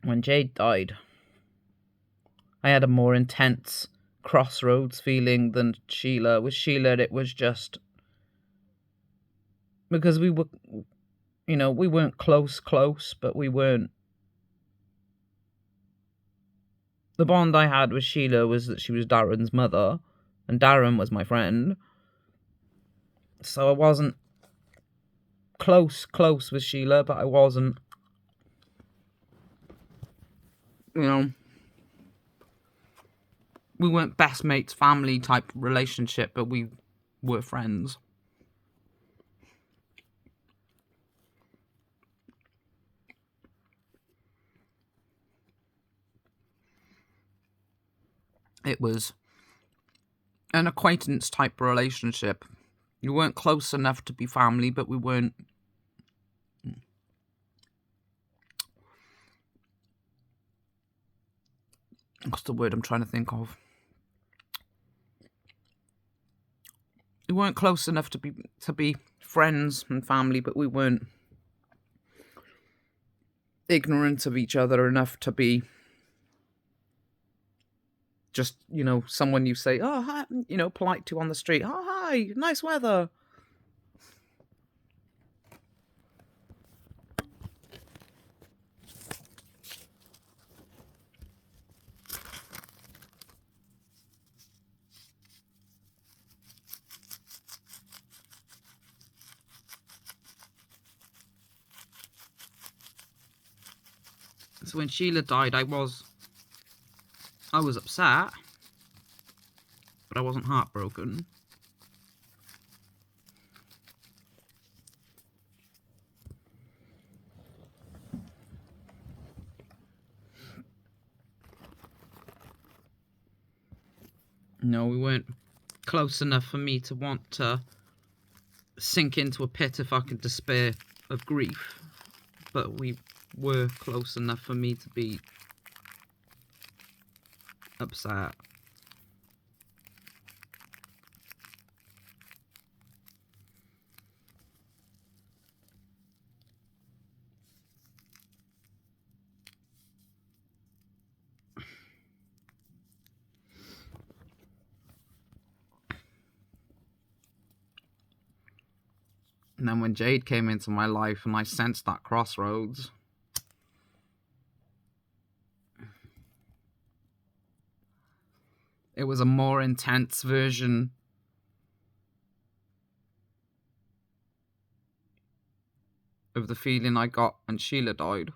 When Jade died, I had a more intense crossroads feeling than Sheila. With Sheila, it was just because we were, we weren't close, but we weren't. The bond I had with Sheila was that she was Darren's mother, and Darren was my friend. So I wasn't close with Sheila, but I wasn't, we weren't best mates, family type relationship, but we were friends. It was an acquaintance type relationship. We weren't close enough to be family, but we weren't. What's the word I'm trying to think of? We weren't close enough to be friends and family, but we weren't ignorant of each other enough to be just, someone you say, oh, hi, polite to on the street. Oh, hi, nice weather. So when Sheila died, I was upset, but I wasn't heartbroken. No, we weren't close enough for me to want to sink into a pit of fucking despair of grief, but we were close enough for me to be upset. And then when Jade came into my life and I sensed that crossroads, it was a more intense version of the feeling I got when Sheila died.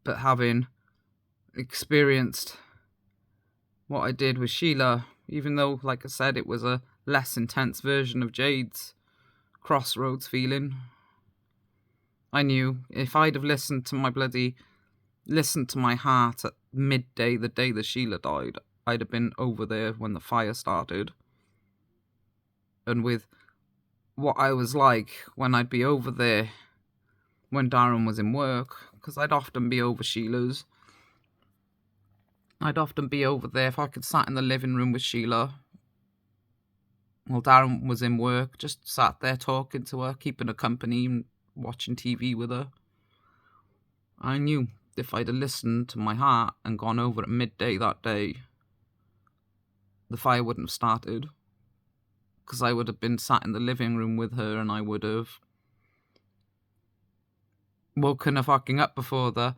But having experienced what I did with Sheila, even though, like I said, it was a less intense version of Jade's crossroads feeling, I knew if I'd have listened to my heart at midday, the day that Sheila died, I'd have been over there when the fire started. And with what I was like when I'd be over there when Darren was in work, because I'd often be over Sheila's. I'd often be over there if I could sat in the living room with Sheila while Darren was in work, just sat there talking to her, keeping her company and watching TV with her. I knew if I'd have listened to my heart and gone over at midday that day, the fire wouldn't have started. Because I would have been sat in the living room with her and I would have woken her fucking up before the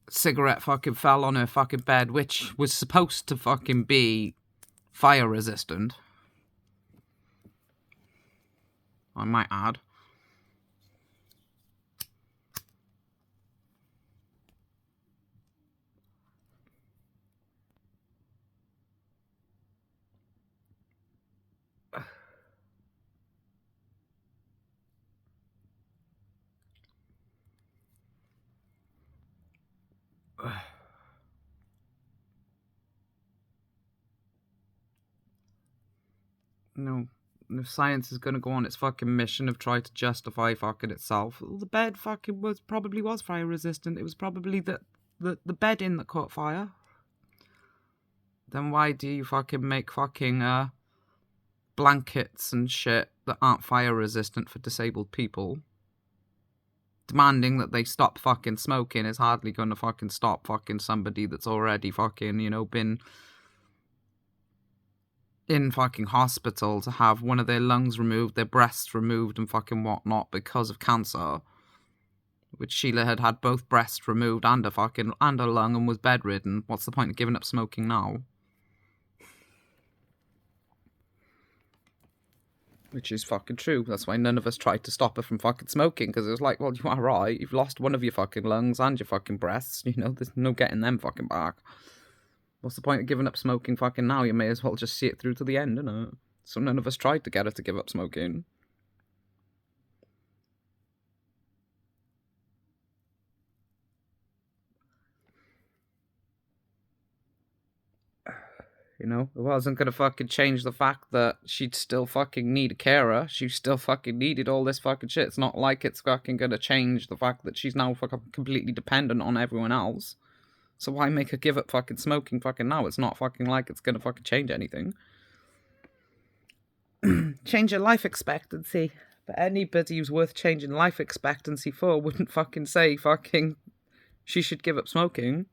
cigarette fucking fell on her fucking bed, which was supposed to fucking be fire resistant, I might add. No, if science is gonna go on its fucking mission of trying to justify fucking itself, well, the bed fucking probably was fire resistant. It was probably the bedding that caught fire. Then why do you fucking make fucking blankets and shit that aren't fire resistant for disabled people? Demanding that they stop fucking smoking is hardly gonna fucking stop fucking somebody that's already fucking, you know, been in fucking hospital to have one of their lungs removed, their breasts removed and fucking whatnot because of cancer. Which Sheila had both breasts removed and a lung and was bedridden. What's the point of giving up smoking now? Which is fucking true. That's why none of us tried to stop her from fucking smoking, because it was like, well, you are right. You've lost one of your fucking lungs and your fucking breasts. You know, there's no getting them fucking back. What's the point of giving up smoking fucking now? You may as well just see it through to the end, innit? So none of us tried to get her to give up smoking. You know, it wasn't gonna fucking change the fact that she'd still fucking need a carer. She still fucking needed all this fucking shit. It's not like it's fucking gonna change the fact that she's now fucking completely dependent on everyone else. So why make her give up fucking smoking fucking now? It's not fucking like it's gonna fucking change anything. Change your life expectancy. But anybody who's worth changing life expectancy for wouldn't fucking say fucking she should give up smoking.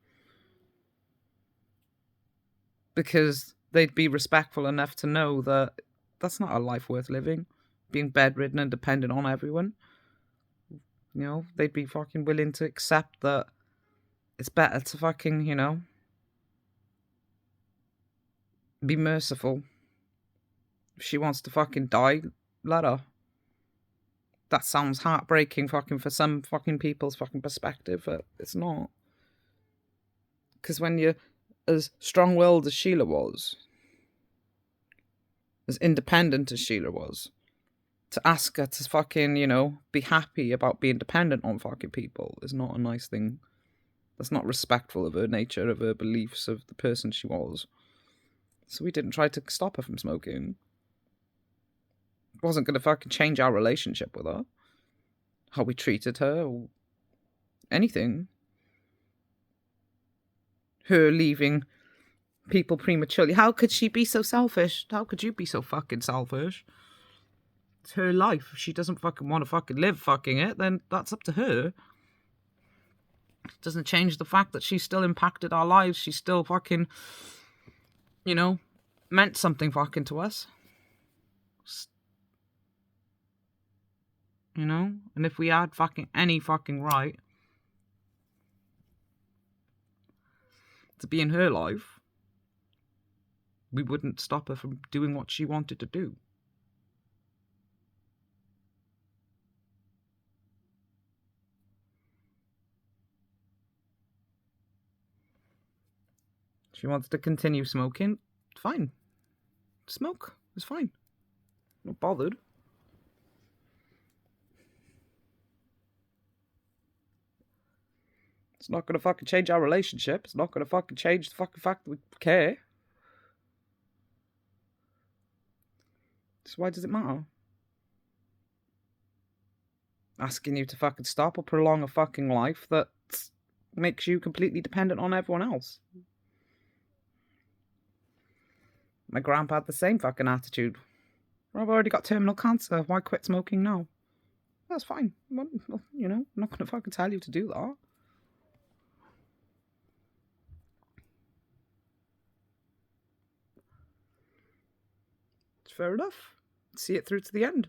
Because they'd be respectful enough to know that that's not a life worth living. Being bedridden and dependent on everyone. You know, they'd be fucking willing to accept that it's better to fucking, you know, be merciful. If she wants to fucking die, let her. That sounds heartbreaking fucking for some fucking people's fucking perspective, but it's not. Because when you're as strong-willed as Sheila was, as independent as Sheila was, to ask her to fucking, you know, be happy about being dependent on fucking people is not a nice thing. That's not respectful of her nature, of her beliefs, of the person she was. So we didn't try to stop her from smoking. It wasn't going to fucking change our relationship with her. How we treated her, or anything. Her leaving people prematurely. How could she be so selfish? How could you be so fucking selfish? It's her life. If she doesn't fucking want to fucking live fucking it, then that's up to her. It doesn't change the fact that she still impacted our lives. She still fucking, you know, meant something fucking to us. You know? And if we had fucking any fucking right to be in her life, we wouldn't stop her from doing what she wanted to do. She wants to continue smoking, fine. Smoke, it's fine. Not bothered. It's not going to fucking change our relationship. It's not going to fucking change the fucking fact that we care. So why does it matter? Asking you to fucking stop or prolong a fucking life that makes you completely dependent on everyone else. My grandpa had the same fucking attitude. I've already got terminal cancer. Why quit smoking now? That's fine. Well, you know, I'm not going to fucking tell you to do that. It's fair enough. See it through to the end.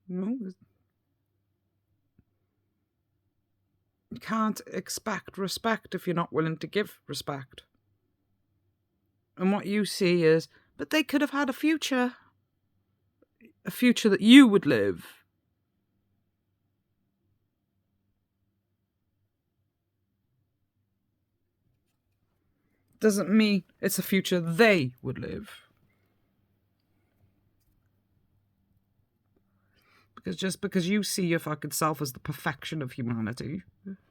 No, you can't expect respect if you're not willing to give respect. And what you see is, but they could have had a future that you would live. Doesn't mean it's a future they would live. Because just because you see your fucking self as the perfection of humanity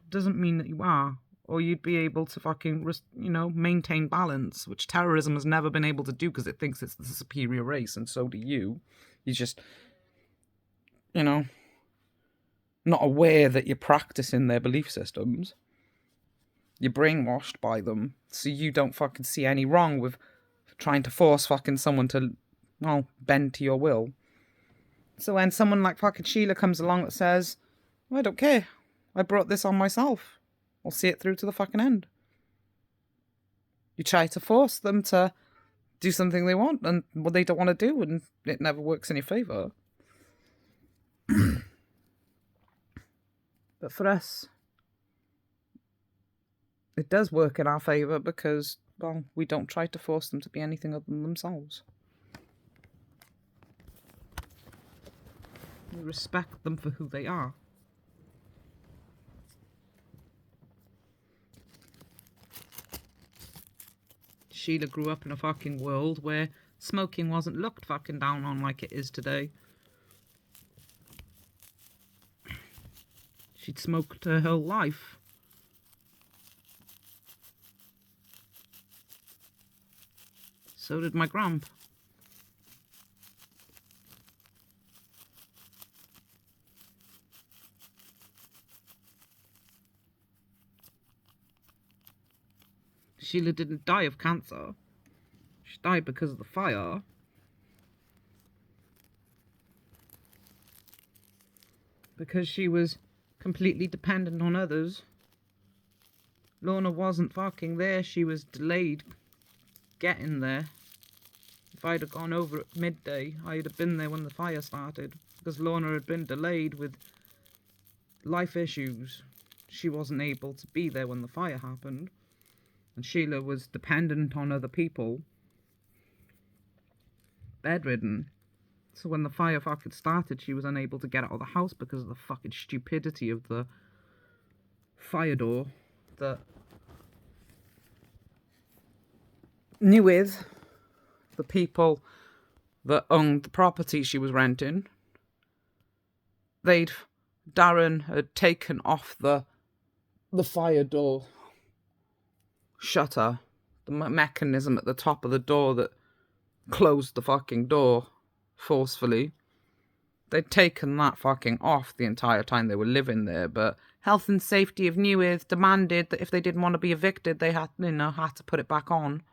doesn't mean that you are. Or you'd be able to fucking, you know, maintain balance, which terrorism has never been able to do because it thinks it's the superior race, and so do you. You just, you know, not aware that you're practicing their belief systems. You're brainwashed by them, so you don't fucking see any wrong with trying to force fucking someone to, well, bend to your will. So when someone like fucking Sheila comes along that says, I don't care, I brought this on myself, I'll see it through to the fucking end. You try to force them to do something they want and what they don't want to do, and it never works in your favour. But for us, it does work in our favour because, well, we don't try to force them to be anything other than themselves. We respect them for who they are. Sheila grew up in a fucking world where smoking wasn't looked fucking down on like it is today. She'd smoked her whole life. So did my grandpa. Sheila didn't die of cancer. She died because of the fire. Because she was completely dependent on others. Lorna wasn't fucking there. She was delayed getting there. If I'd have gone over at midday, I'd have been there when the fire started. Because Lorna had been delayed with life issues. she wasn't able to be there when the fire happened. And Sheila was dependent on other people. Bedridden. So when the fire fucking started, she was unable to get out of the house because of the fucking stupidity of the fire door that Newydd, the people that owned the property she was renting, Darren had taken off the fire door shutter, the mechanism at the top of the door that closed the fucking door forcefully. They'd taken that fucking off the entire time they were living there, but health and safety of Newydd demanded that if they didn't want to be evicted, they had to put it back on.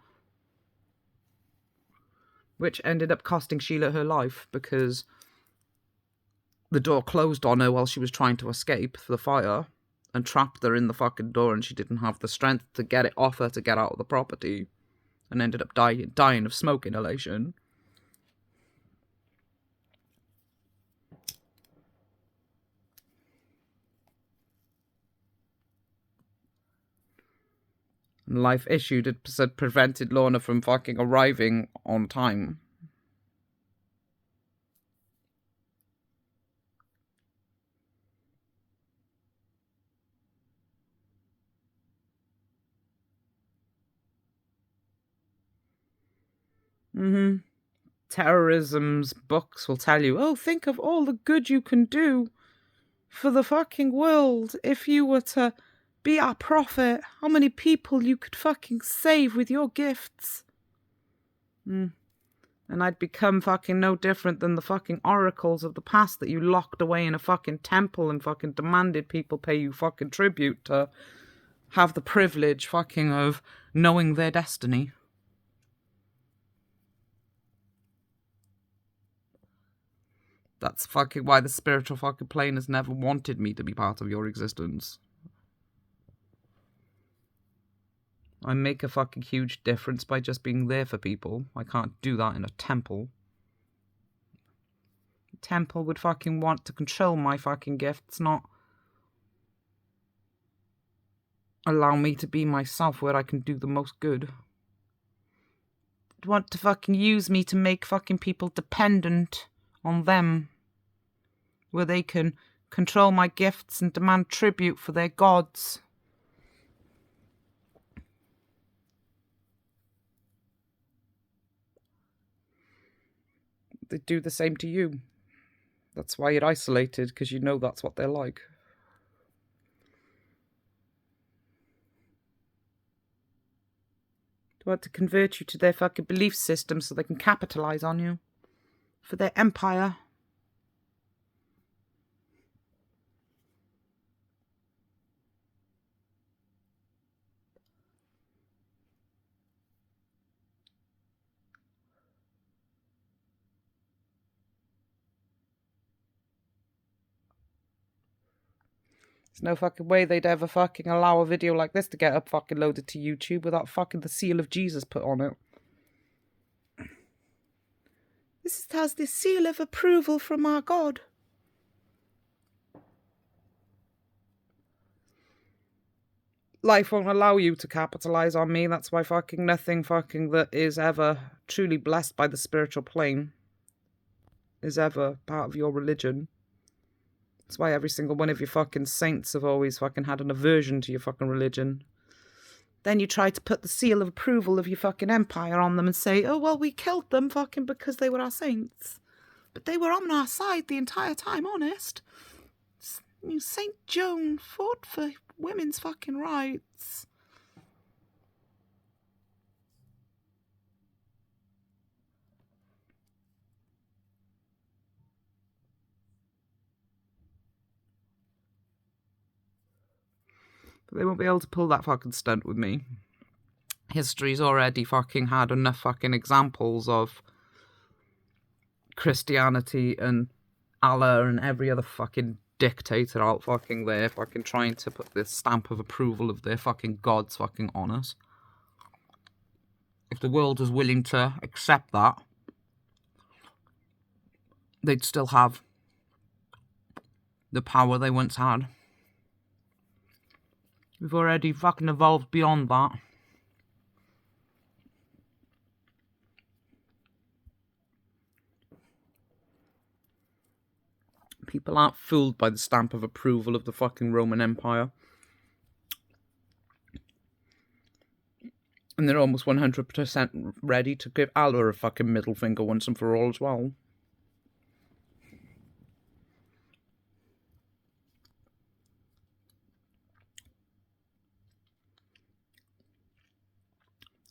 Which ended up costing Sheila her life, because the door closed on her while she was trying to escape the fire and trapped her in the fucking door, and she didn't have the strength to get it off her to get out of the property, and ended up dying of smoke inhalation. And life issued had prevented Lorna from fucking arriving on time. Terrorism's books will tell you, oh, think of all the good you can do for the fucking world if you were to be a prophet. How many people you could fucking save with your gifts. And I'd become fucking no different than the fucking oracles of the past that you locked away in a fucking temple and fucking demanded people pay you fucking tribute to have the privilege fucking of knowing their destiny. That's fucking why the spiritual fucking plane has never wanted me to be part of your existence. I make a fucking huge difference by just being there for people. I can't do that in a temple. A temple would fucking want to control my fucking gifts, not allow me to be myself where I can do the most good. They'd want to fucking use me to make fucking people dependent on them, where they can control my gifts and demand tribute for their gods. They do the same to you. That's why you're isolated, because you know that's what they're like. They want to convert you to their fucking belief system so they can capitalize on you for their empire. There's no fucking way they'd ever fucking allow a video like this to get up fucking loaded to YouTube without fucking the seal of Jesus put on it. This has the seal of approval from our God. Life won't allow you to capitalize on me. That's why fucking nothing fucking that is ever truly blessed by the spiritual plane is ever part of your religion. That's why every single one of your fucking saints have always fucking had an aversion to your fucking religion. Then you try to put the seal of approval of your fucking empire on them and say, oh, well, we killed them fucking because they were our saints. But they were on our side the entire time, honest. Saint Joan fought for women's fucking rights. But they won't be able to pull that fucking stunt with me. History's already fucking had enough fucking examples of Christianity and Allah and every other fucking dictator out fucking there fucking trying to put this stamp of approval of their fucking gods fucking on us. If the world was willing to accept that, they'd still have the power they once had. We've already fucking evolved beyond that. People aren't fooled by the stamp of approval of the fucking Roman Empire. And they're almost 100% ready to give Allah a fucking middle finger once and for all as well.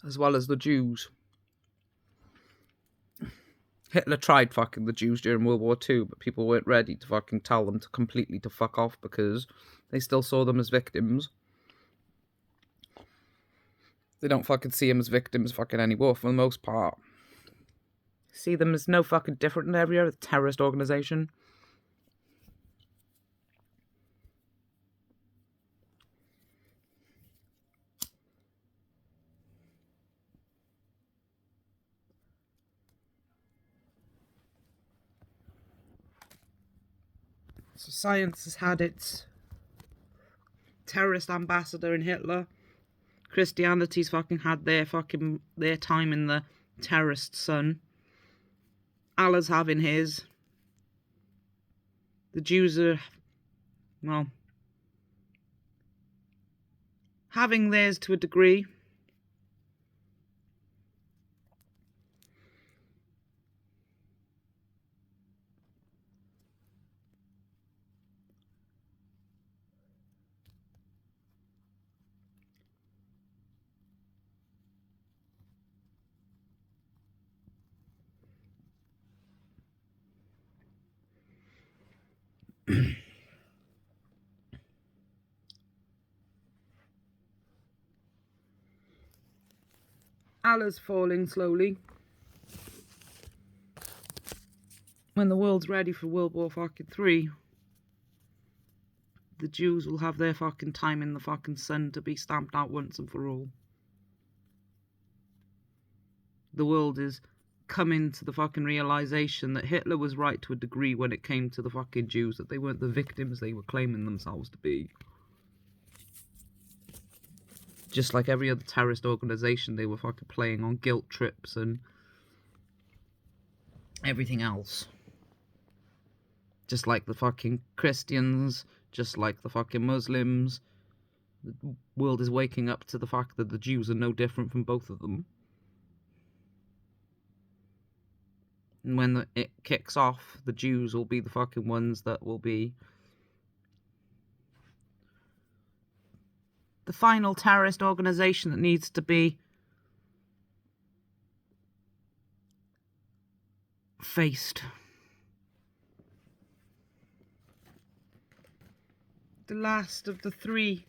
As well as the Jews. Hitler tried fucking the Jews during World War II, but people weren't ready to fucking tell them to completely to fuck off because they still saw them as victims. They don't fucking see them as victims fucking anymore for the most part. See them as no fucking different than every other terrorist organisation. So science has had its terrorist ambassador in Hitler. Christianity's fucking had their time in the terrorist sun. Allah's having his. The Jews are, well, having theirs to a degree. Allah's falling slowly. When the world's ready for World War III, the Jews will have their fucking time in the fucking sun to be stamped out once and for all. The world is coming to the fucking realization that Hitler was right to a degree when it came to the fucking Jews, that they weren't the victims they were claiming themselves to be. Just like every other terrorist organisation, they were fucking playing on guilt trips and everything else. Just like the fucking Christians, just like the fucking Muslims. The world is waking up to the fact that the Jews are no different from both of them. And when it kicks off, the Jews will be the fucking ones that will be the final terrorist organisation that needs to be faced. The last of the three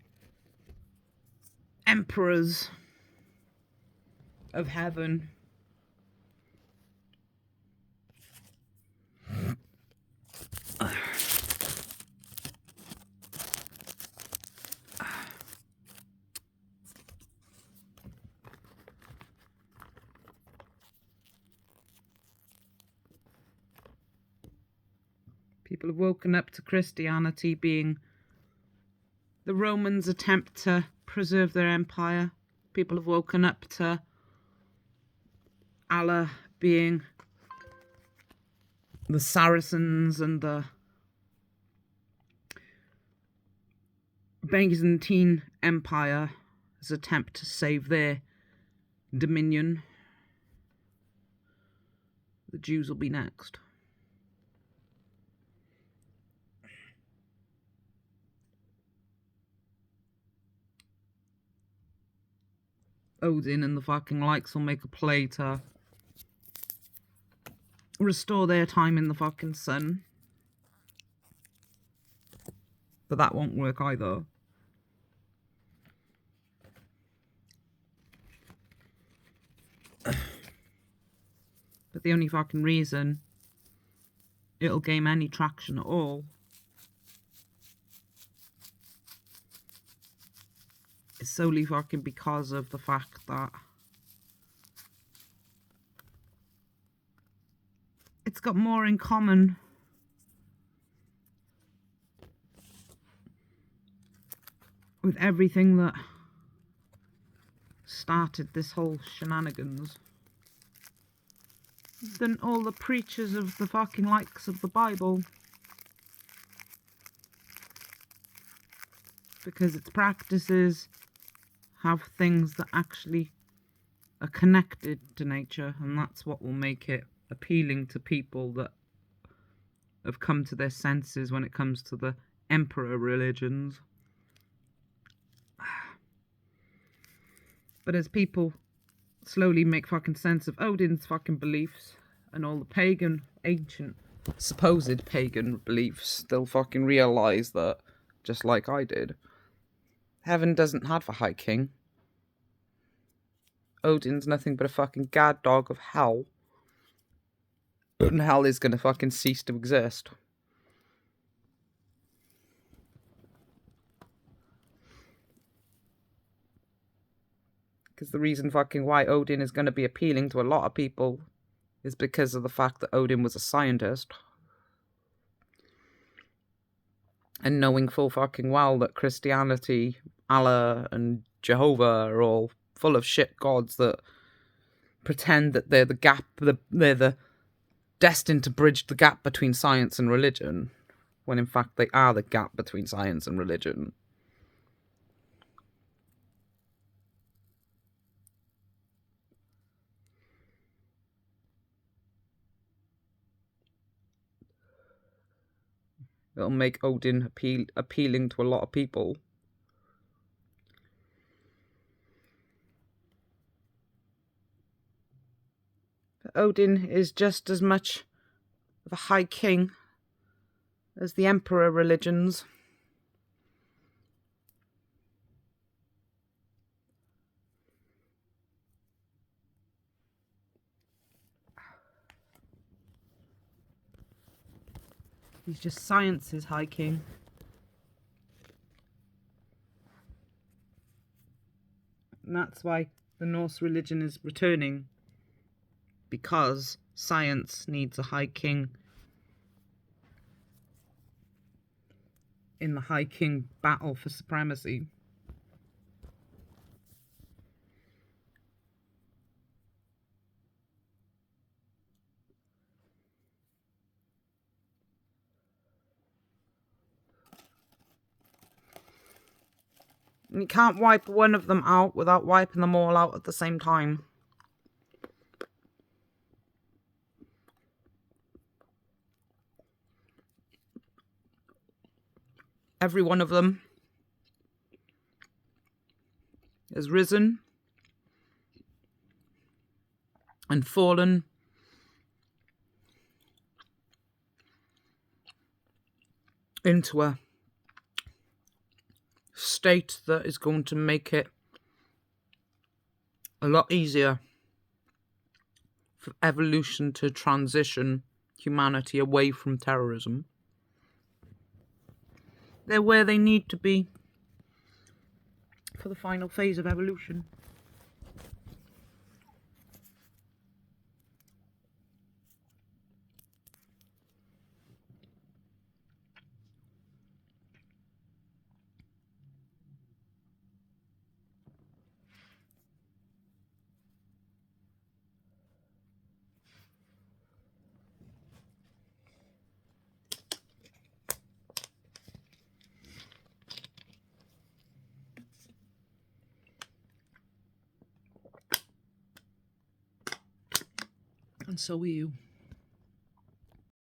emperors of heaven. People have woken up to Christianity being the Romans' attempt to preserve their empire. People have woken up to Allah being the Saracens and the Byzantine Empire's attempt to save their dominion. The Jews will be next. Odin and the fucking likes will make a play to restore their time in the fucking sun. But that won't work either. But the only fucking reason it'll gain any traction at all is solely fucking because of the fact that it's got more in common with everything that started this whole shenanigans than all the preachers of the fucking likes of the Bible. Because its practices have things that actually are connected to nature, and that's what will make it appealing to people that have come to their senses when it comes to the emperor religions. But as people slowly make fucking sense of Odin's fucking beliefs and all the pagan, ancient, supposed pagan beliefs, they'll fucking realise that, just like I did, heaven doesn't have a high king. Odin's nothing but a fucking guard dog of hell. And hell is gonna fucking cease to exist. Because the reason fucking why Odin is gonna be appealing to a lot of people is because of the fact that Odin was a scientist. And knowing full fucking well that Christianity, Allah, and Jehovah are all full of shit gods that pretend that they're the gap, they're the destined to bridge the gap between science and religion, when in fact they are the gap between science and religion. It'll make Odin appealing to a lot of people. But Odin is just as much of a high king as the emperor religions. He's just science's high king. And that's why the Norse religion is returning. Because science needs a high king. In the high king battle for supremacy. And you can't wipe one of them out without wiping them all out at the same time. Every one of them has risen and fallen into a state that is going to make it a lot easier for evolution to transition humanity away from terrorism. They're where they need to be for the final phase of evolution. And so are you.